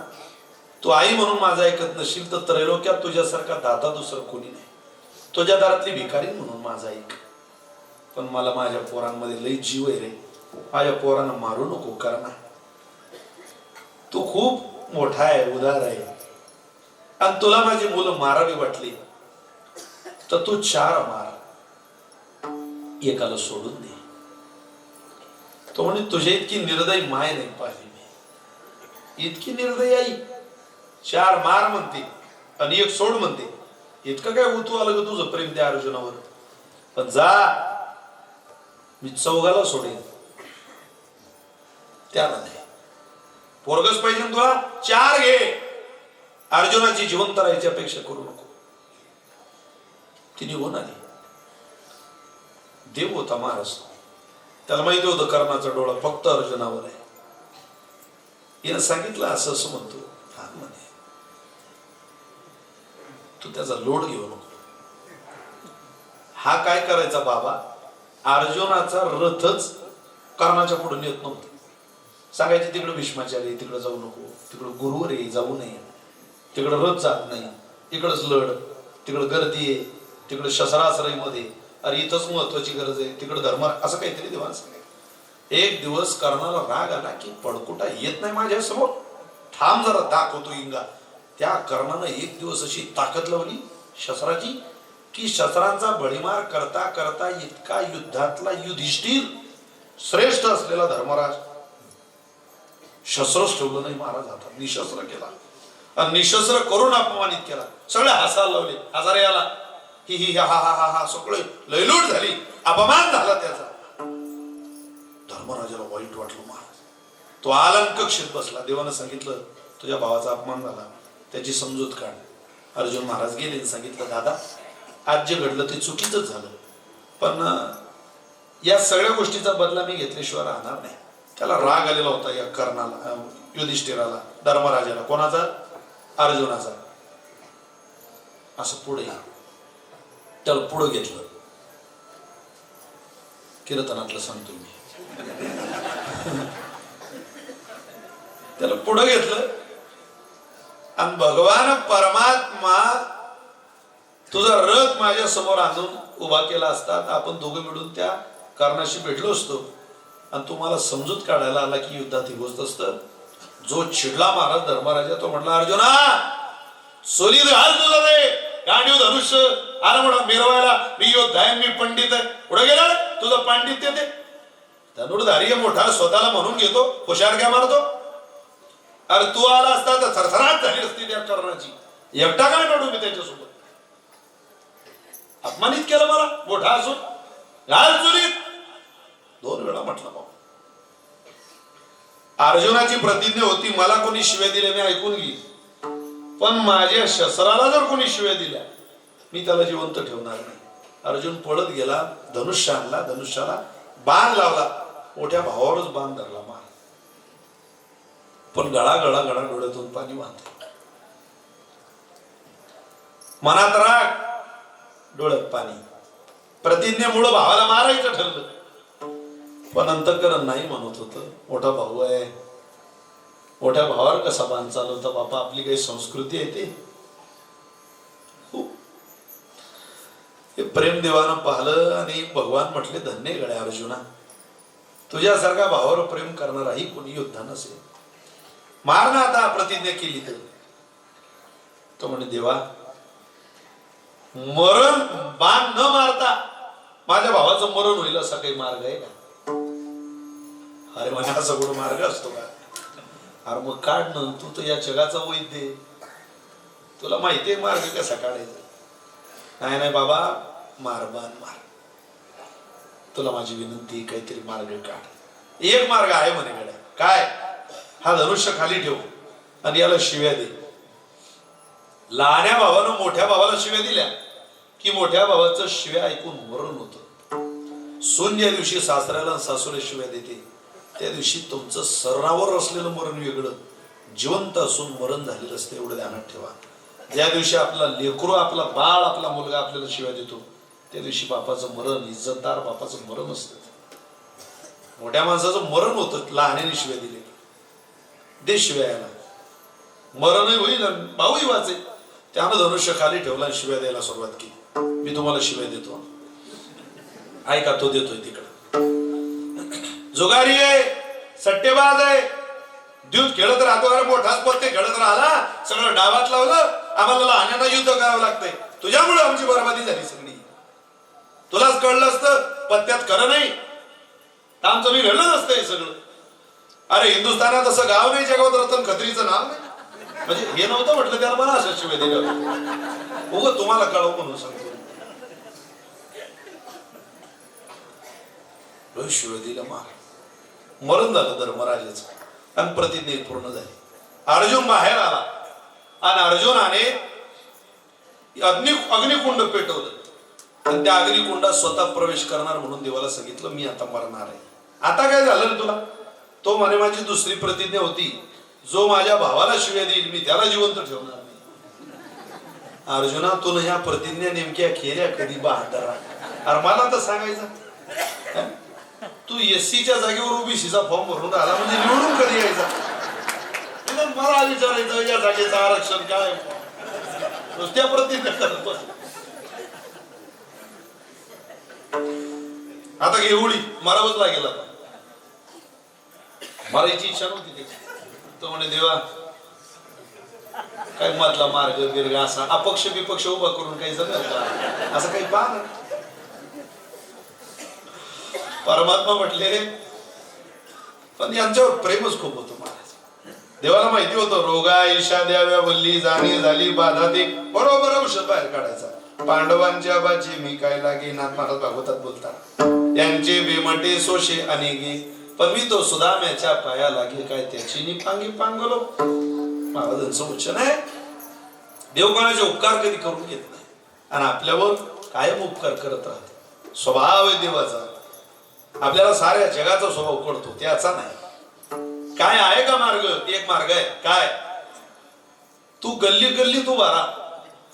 तू आई म्हणून माझं ऐकत नशील तर त्रैलोक्यात तुझ्यासारखा दाता दुसरं कोणी नाही. तुझ्या दारातली भिकारी म्हणून माझं ऐक. पण मला माझ्या पोरांमध्ये लई जीव आहे रे, माझ्या पोरांना मारू नको कर्णा. तू खूप मोठा आहे, उदार आहे, आणि तुला माझी मुलं मारावी वाटली तर तू 4 मार, एकाला सोडून दे. तो म्हणे तुझ्या इतकी निर्दयी माय नाही पाहिली मी. इतकी निर्दयी आई, 4 मार म्हणते आणि 1 सोड म्हणते. इतकं काय उतू आलं ग तुझं प्रेम त्या अर्जुनावर? पण जा, मी 4घाला सोडेन, त्याला नाही. पोरगच पाहिजे तुला, 4 घे. अर्जुनाची जिवंत राहायची अपेक्षा करू नको. ती निघून आली. देव होता महाराज, त्याला माहिती होतं कर्णाचा डोळा फक्त अर्जुनावर आहे. यानं सांगितलं असं असं म्हणतो, हा म्हणे तू त्याचा लोड घेऊ नको. हा काय करायचा बाबा, अर्जुनाचा रथच कर्णाच्या पुढे नेत नव्हता. सांगायचे तिकडे भीष्माचार्य, तिकडे जाऊ नको, तिकडे गुरुवर आहे जाऊ नये, तिकडे रथ जात नाही, इकडंच लढ, तिकडे गर्दी आहे, तिकडे शस्त्रास्त्रमध्ये, अरे इथंच महत्वाची गरज आहे, तिकडे धर्म, असं काहीतरी देवान सांगितलं. एक दिवस कर्णाला राग आला की पडकुटा येत नाही माझ्या समोर, थांब जरा दाखवतो इंगा. त्या कर्णानं एक दिवस अशी ताकद लावली शस्त्राची की शस्त्रांचा बळीमार करता करता इतका युद्धातला युधिष्ठिर श्रेष्ठ असलेला धर्मराज शस्त्रच ठेवलं नाही महाराज हातात, निशस्त्र केला आणि निशस्त्र करून अपमानित केला. सगळे हसायला लावले, हजारे आला, ही ही हा हा हा हा, सगळे लयलूट झाली, अपमान झाला त्याचा. धर्मराजाला वाईट वाटलं महाराज. तो आलंक कक्षेत बसला. देवानं सांगितलं तुझ्या भावाचा अपमान झाला, त्याची समजूत काढ. अर्जुन महाराज गेले, सांगितलं दादा आज जे घडलं ते चुकीचंच झालं, पण या सगळ्या गोष्टीचा बदला मी घेतल्याशिवाय राहणार नाही. त्याला राग आलेला होता या कर्णाला, युधिष्ठिराला, धर्मराजाला. कोणाचा? अर्जुनाचा. असं पुढे त्याला पुढं घेतलं. कीर्तनातलं सांगतो मी. त्याला पुढं घेतलं आणि भगवान परमात्मा तुझा रथ माझ्या समोर आणून उभा केला असता तर आपण दोघं मिळून त्या कर्णाशी भेटलो असतो आणि तुम्हाला समजूत काढायला आला की युद्धात ही गोष्ट असतं. जो चिडला महाराज धर्मराजा, तो म्हटला अर्जुना सोली घाल तुझा ते गांडीव धनुष्य, आला म्हणा मिरवायला, मी योद्धा आहे, मी पंडित आहे. पुढे गेला तुझं पांडित्य ते धनुर्धारी मोठा स्वतःला म्हणून घेतो, हुशार काय मारतो. अरे तू आला असता तर थरथराट झाली असती त्या कर्णाची. एकटा काय लढू मी त्याच्यासोबत? अपमानित केलं मला मोठा असून. घाल चुलीत. 2 वेळा म्हटलं बाबा. अर्जुनाची प्रतिज्ञा होती मला कोणी शिव्या दिल्या मी ऐकून घेईल, पण माझ्या शस्त्राला जर कोणी शिव्या दिल्या मी त्याला जिवंत ठेवणार नाही. अर्जुन पळत गेला, धनुष्य आणला, धनुष्याला बाण लावला, मोठ्या भावावरच बाण धरला मार. पण गळा गळा गळा डोळ्यातून पाणी वाहत. मनात राग, डोळ्यात पाणी. प्रतिज्ञेमुळे भावाला मारायचं ठरलं, पण अंतःकरण नाही म्हणत होतं. मोठा भाऊ आहे, मोठ्या भावावर कसा बाण चालवता बापा, आपली काही संस्कृती आहे ते. हे प्रेम देवानं पाहिलं आणि भगवान म्हटले धन्य गड्या अर्जुना, तुझ्यासारखा भावावर प्रेम करणाराही कोणी योद्धा नसेल. मार ना आता, प्रतिज्ञा केली तर. तो म्हणे देवा मरण बाण न मारता माझ्या भावाचं मरण होईल असा काही मार्ग आहे का? अरे म्हणजे असा कुठं मार्ग असतो का? अरे मग काढ ना, तू तर या जगाचा वैद्य आहे. तुला माहितीये मार्ग कसा काढायचा. नाही नाही बाबा, मारबान मार. तुला माझी विनंती, काहीतरी मार्ग काढ. एक मार्ग आहे म्हणे गड्या. काय? हा धनुष्य खाली ठेव आणि याला शिव्या दे. लहान्या भावानं मोठ्या भावाला शिव्या दिल्या की मोठ्या भावाचं शिव्या ऐकून मरण होतं. सून ज्या दिवशी सासऱ्याला सासूला शिव्या देते त्या दिवशी तुमचं सरणावर असलेलं मरण वेगळं, जिवंत असून मरण झालेलं असतं, एवढं ध्यानात ठेवा. ज्या दिवशी आपला लेकरू, आपला बाळ, आपला मुलगा आपल्याला शिव्या देतो त्या दिवशी बापाचं मरण, इज्जतदार बापाचं मरण असतं. मोठ्या माणसाचं मरण होतं लहान्याने शिव्या दिले. दे शिव्या याला, मरणही होईल भाऊही वाचे. त्यानं धनुष्य खाली ठेवला आणि शिव्या द्यायला सुरुवात केली. मी तुम्हाला शिव्या देतो, ऐका. तो देतोय तिकडं. जुगारी आहे, सट्टेबाज आहे, दूध खेळत राहतो. अरे मोठाच पत्ते खेळत राहिला, सगळं डावात लावलं. आम्हाला लहान्यांना युद्ध करावं लागतंय. तुझ्यामुळे आमची बरबादी झाली सगळी. तुलाच कळलं असतं पत्त्यात खरं नाही तर आमचं मी घडलं नसतं हे सगळं. अरे हिंदुस्थानात असं गाव नाही जगावत रतन खत्रीचं नाव नाही. म्हणजे हे नव्हतं म्हटलं त्याला मला असं शिवाय दिलं. उगं तुम्हाला कळव म्हणून सांगतो. शिवाय दिलं मार. मरण झालं धर्मराजाचं आणि प्रतिज्ञा पूर्ण झाली. अर्जुन बाहेर आला आणि अर्जुनाने अग्निकुंड पेटवलं आणि त्या अग्निकुंडात स्वतः प्रवेश करणार म्हणून देवाला सांगितलं मी आता मरणार आहे. आता काय झालं रे तुला? तो म्हणे माझी दुसरी प्रतिज्ञा होती, जो माझ्या भावाला शिव्या देईल मी त्याला जिवंत ठेवणार नाही. अर्जुना तू ह्या प्रतिज्ञा नेमक्या केल्या कधी बहादरा? अरे मला तर सांगायचं, तू एससीच्या जागेवर ओबीसीचा फॉर्म भरून राहिला म्हणजे निवडून कधी यायचा? मला विचारायचं या जागेचं आरक्षण काय? नुसत्या प्रतिज्ञा करत बस. आता घेऊळी मारावंच लागेल. आता मारायची इच्छा नव्हती त्याची. तो म्हणे देवा काय मधला मार्ग दीर्घ असा अपक्ष विपक्ष उभा करून काही जमलं का? असं काही पाहा ना. परमात्मा म्हटले पण यांच्यावर प्रेमच खूप होतं महाराज. देवाला माहिती होतं रोगा ईशा द्याव्या वल्ली जाणी झाली बाधा ते बरोबर औषध बाहेर काढायचा. पांडवांच्या बाची मी काय लागे नाथ महाराज भागवतात बोलतात. त्यांचे बेमटे सोशे अनेके पण मी तो सुदाम्याच्या पाया लागे काय त्याची निपांगी पांगलो. महाराजांचं उच्च नाही. देव कोणाचे उपकार कधी करून घेत नाही आणि आपल्यावर कायम उपकार करत राहतो. स्वभाव आहे देवाचा. आपल्याला साऱ्या जगाचा स्वभाव कळतो त्याचा नाही. काय आहे का मार्ग? एक मार्ग आहे. काय? तू गल्ली गल्ली तू बारा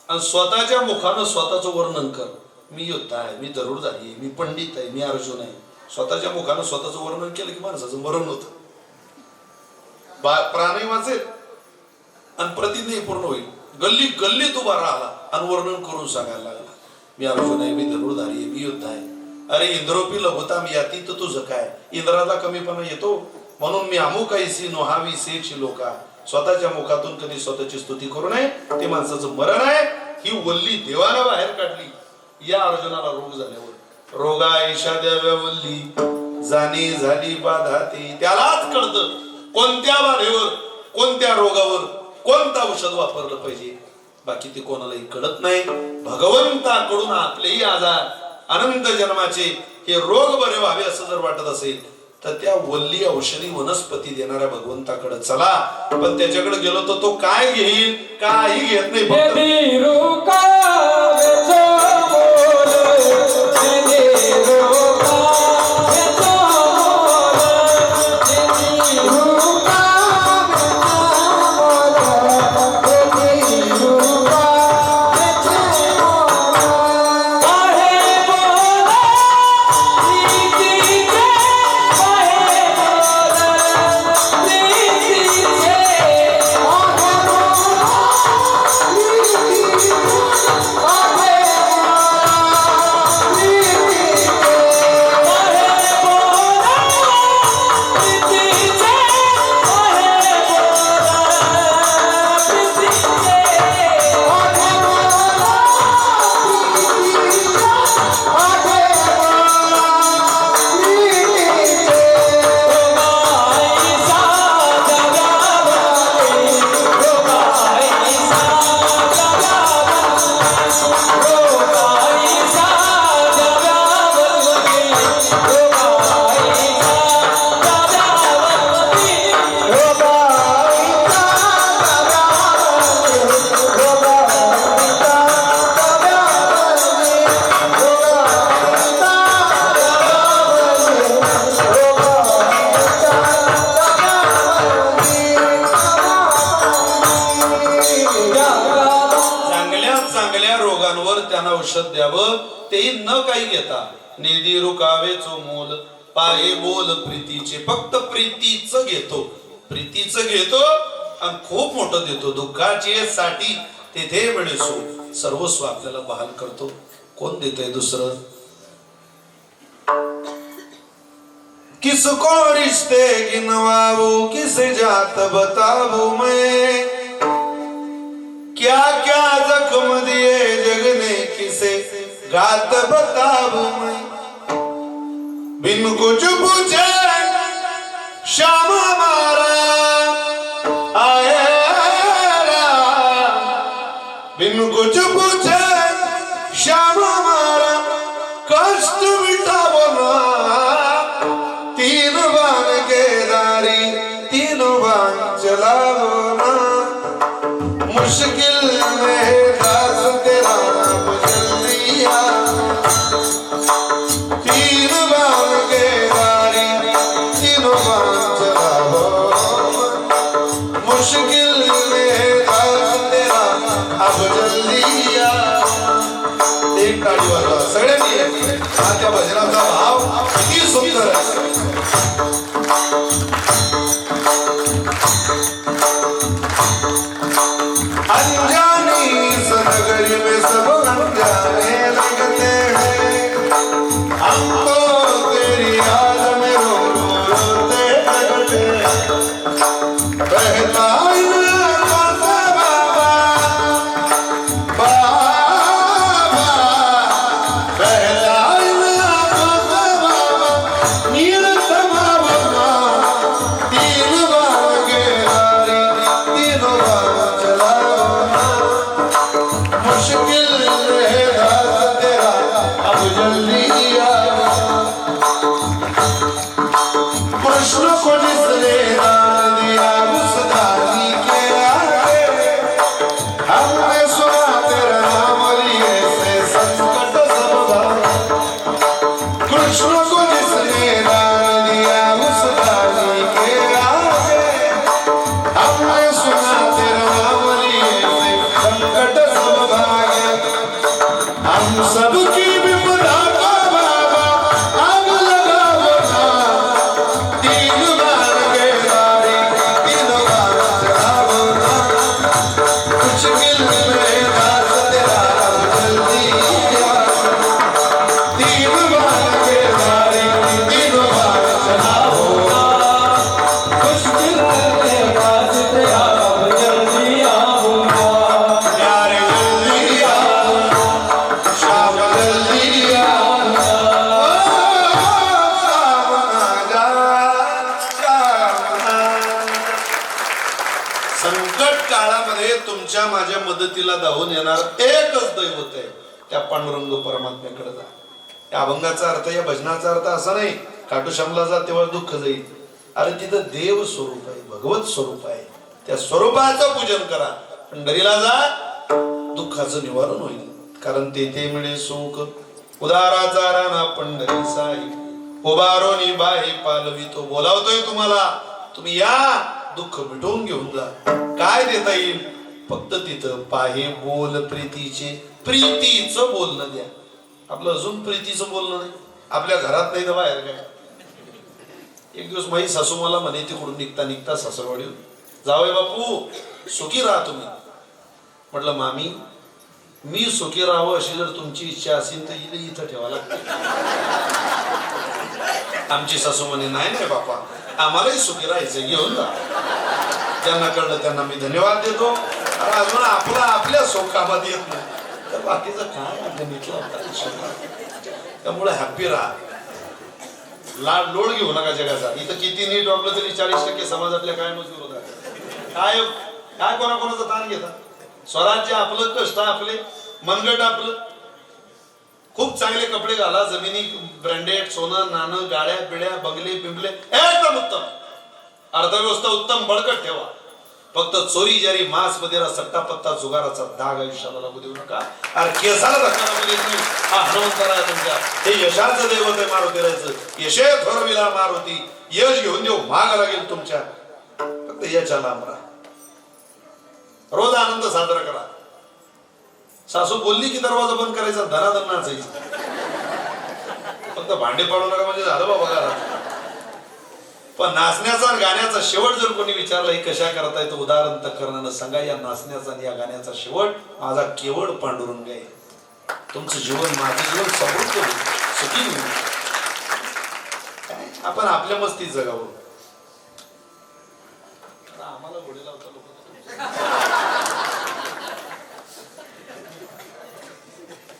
आणि स्वतःच्या मुखानं स्वतःचं वर्णन कर. मी योद्धा आहे, मी धनुर्धारी आहे, मी पंडित आहे, मी अर्जुन आहे. स्वतःच्या मुखानं स्वतःचं वर्णन केलं की माणसाचं मरण होतं. प्राणही वाचेल आणि प्रतिज्ञा पूर्ण होईल. गल्ली गल्ली तू बारा आला आणि वर्णन करून सांगायला लागला मी अर्जुन आहे, मी धनुर्धारी आहे, मी योद्धा आहे. अरे इंद्रोपी लभता मी याती तर तुझं काय? इंद्राला कमीपणा येतो म्हणून मी अमुक ऐसी नोहावी सेची लोका. स्वतःच्या मुखातून कधी स्वतःची स्तुती करू नये, ते माणसाचं मरण आहे. ही वल्ली देवाला बाहेर काढली या अर्जुनाला रोग झाल्यावर. रोगा ईशा द्याव्या वल्ली जाणी झाली बाधा ती. त्यालाच कळतं कोणत्या बाधेवर कोणत्या रोगावर कोणतं औषध वापरलं पाहिजे. बाकी ते कोणालाही कळत नाही. भगवंताकडून आपलेही आजार अनंत जन्माचे हे रोग बरे व्हावे असं जर वाटत असेल तर त्या वल्ली औषधी वनस्पती देणाऱ्या भगवंताकडे चला. पण त्याच्याकडे गेलो तर तो काय घेईल? काही घेत नाही. औषध द्यावं तेही न काही घेता. निधी रुकावेचो मोल पाये बोल प्रीतीचे. फक्त प्रीतीच घेतो, प्रीतीच घेतो आणि खूप मोठं देतो. दुःखाची साठी तेथे मिळेसो सर्वस्व आपल्याला बहाल करतो. कोण देतंय दुसरं? किसको रिश्ते गिनवाऊं किसे जात बताऊं मैं, क्या क्या जख्म दिए जग ने किसे गात बताऊं मैं. बिन कुछ पूछे श्याम हमारा आएगा, बिन कुछ पूछे श्याम हमारा कष्ट मिटावो ना. तीन बाण के दारी तीनों बाण चलावो ना. मुश्किल में दास तेरा नाम जल्दिया. तीन बाण के दारी तीनों बाण चलावो. मुश्किल में दास तेरा अब जल्दिया. एक टाळी वाजवा सगळ्यांनी. हा त्या भजनाचा भाव किती सुंदर आहे. अनजानी सनगरी में सब अनजाने लगते हैं. हम तो तेरी याद में रो रोते लगते हैं. बहता कृष्ण को जिसने दान दिया उस दानी के आगे हमने सुना तेरा नाम लिए से संकट सब भागे. कृष्ण को जिसने दान दिया उस दानी के आगे हमने सुना तेरा नाम लिए से संकट सब भागे. हम सबकी विपदा का बाबा आग लगाओ ना. तीन बाण के दारी तीनों बाण चलावो ना. मुश्किल में दास तेरा अब जल्दी आ. तीन बाण के दारी तीनों बाण चलावो ना. मुश्किल में दास तेरा अब जल्दी आओ ना. प्यारे जल्दी आओ, श्याम जल्दी आओ. श्याम आ जा, श्याम आ. संकट काळामध्ये तुमच्या माझ्या मदतीला धावून येणार एकच दैवत आहे. त्या पांडुरंग परमात्म्याकडे जा. या अभंगाचा अर्थ, या भजनाचा अर्थ असा नाही काटूश्यामला जा तेव्हा दुःख जाईल. अरे तिथं देव स्वरूप आहे, भगवत स्वरूप आहे. त्या स्वरूपाचं पूजन करा. पंढरीला जा, दुःखाचं निवारण होईल. कारण तेथे मिळे सुख उदाराचा राणा पंढरी साई. उभारोनी बाहे पालवितो. बोलावतोय तुम्हाला, तुम्ही या, दुःख मिटवून घेऊन जा. काय देता येईल? फक्त तिथं पाहे बोल प्रीतीचे. प्रीतीचं बोलणं द्या. आपलं अजून प्रीतीचं बोलणं नाही. आपल्या घरात नाही तर बाहेर काय. एक दिवस माझी सासू मला म्हणे तिकडून निघता निघता सासरवाडी, जावई बापू सुखी राहा तुम्ही. म्हटलं मामी, मी सुखी राहावं अशी जर तुमची इच्छा असेल तर इथं ठेवा लागते. आमची सासू म्हणे नाही नाही बापा, आम्हालाही सुखी राहायचं, घेऊन जा. ज्यांना कळलं त्यांना मी धन्यवाद देतो. अजून आपला आपल्या सुखामध्ये येत नाही तर बाकीचं काय होता. त्यामुळे हॅप्पी राहा. लोड घेऊ नका जगाचा. इथं किती नीट वागलं तरी 40% समाज आपल्या कायमच विरोधात. काय काय कोणाकोणाचं ताण घेतात. स्वराज्य आपलं, कष्ट आपले, मनगट आपलं. खूप चांगले कपडे घाला, जमिनी ब्रँडेड, सोनं नाणं, गाड्या बिड्या, बंगले बिंगले एकदम उत्तम. अर्थव्यवस्था उत्तम बळकट ठेवा. फक्त चोरी जारी मांस वगैरे सट्टा पत्ता जुगाराचा दाग आयुष्याला लागू देऊ नका. अरे केसाला धक्का लागू देत नाही. हा हनुमंतरा आहे तुमच्या. हे यशाचं दैवत आहे मारुतीरायचं. यशे थोरविला मारुती. यश घेऊन देऊ माग लागेल तुमच्या. फक्त याच्या लांब राहा. रोज आनंद साजरा करा. सासू बोलली की दरवाजा बंद करायचा, धनाधन नाचायचं. फक्त भांडे पाडू नका म्हणजे झालं बाबा घरात. पण नाचण्याचा आणि गाण्याचा शेवट जर कोणी विचारला हे कशा करता येतं, उदाहरण तक्रारानं सांगा. या नाचण्याचा आणि या गाण्याचा शेवट माझा केवळ पांडुरंग आहे. तुमचं जीवन माझं जीवन समृद्ध होईल, सुखी होईल. आपण आपल्या मस्तीत जगावं. आम्हाला घोडे लावता लोक.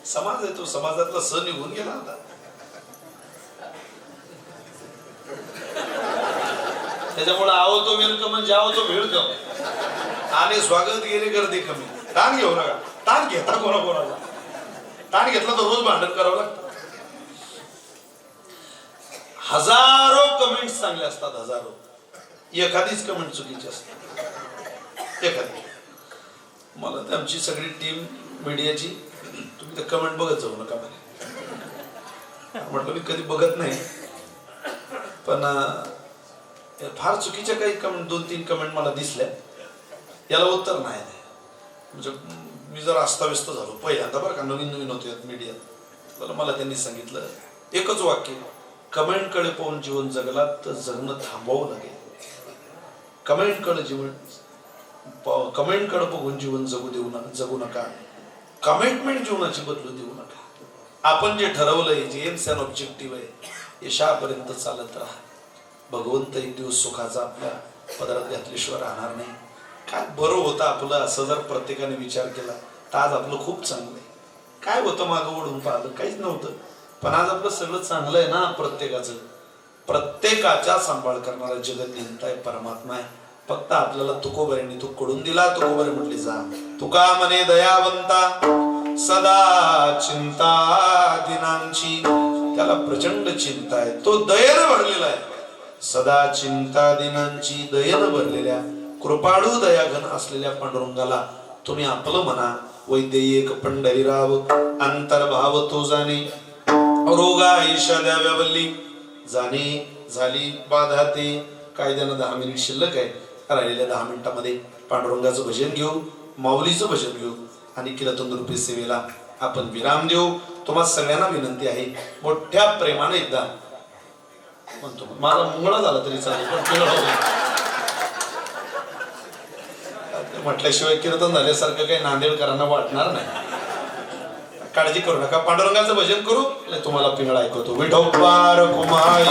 समाज आहे तो, समाजातला सण निघून गेला आता. त्याच्यामुळे आहो तो वेलकम म्हणजे आहो तो वेलकम आणि स्वागत गेले गर्दी कमी. ताण घेऊ नका. ताण घेता कोणाला ताण घेतला तर रोज भांडण करावं लागतं. हजारो कमेंट्स चांगले असतात, हजारो. एखादीच कमेंट चुकीची असते, एखादी. मला तर आमची सगळी टीम मीडियाची, तुम्ही तर कमेंट बघत जाऊ नका म्हटलं. मी कधी बघत नाही, पण फार चुकीच्या काही कमेंट, 2-3 कमेंट मला दिसल्या. याला उत्तर नाही. म्हणजे मी जर अस्ताव्यस्त झालो पहिल्यांदा बरं का, नवीन होते मीडियात. मला त्यांनी सांगितलं एकच वाक्य, कमेंटकडे पाहून जीवन जगला तर जगणं थांबवावं लागेल. कमेंटकडे बघून जीवन जगू नका. कमिटमेंट जीवनाची बदलू देऊ नका. आपण जे ठरवलंय, जे एम्स अँड ऑब्जेक्टिव्ह आहे, यशापर्यंत चालत राहा. भगवंत एक दिवस सुखाचा आपल्या पदरात घातल्याशिवाय राहणार नाही. काय बरं होतं आपलं असं जर प्रत्येकाने विचार केला तर आज आपलं खूप चांगलं आहे. काय होतं मागं वळून पाहिलं, काहीच नव्हतं. पण आज आपलं सगळं चांगलं आहे ना. प्रत्येकाचा सांभाळ करणारा जगत नियंता परमात्मा आहे. फक्त आपल्याला तुकोबऱ्यांनी तू कडून दिला. तुकोबरे म्हटले जा तुका म्हणे दयावंता सदा चिंता दिनांची. त्याला प्रचंड चिंता आहे, तो दयेनं भरलेला आहे. सदा चिंता दिनांची, दयेनं भरलेल्या कृपाळू दयाघन असलेल्या पांडुरंगाला तुम्ही आपलं म्हणा. वैद्यक पंढरीराव अंतर्भाव तो जाणे, रोगा ईशा द्याव्यावल्ली जाणे झाली बाधा ते. कायद्यानं 10 मिनिट शिल्लक आहे. राहिलेल्या 10 मिनिटांमध्ये पांडुरंगाचं भजन घेऊ, माऊलीचं भजन घेऊ आणि कीर्तन रूपी सेवेला आपण विराम देऊ. तुम्हाला सगळ्यांना विनंती आहे, मोठ्या प्रेमाने एकदा म्हणतो, माझा मुंगळा झाला तरी चालेल पण म्हटल्याशिवाय कीर्तन झाल्यासारखं काही नांदेडकरांना वाटणार नाही. काळजी करू नका. पांडुरंगाचं भजन करू, तुम्हाला पिंगळा ऐकवतो. विठोबार कुमारी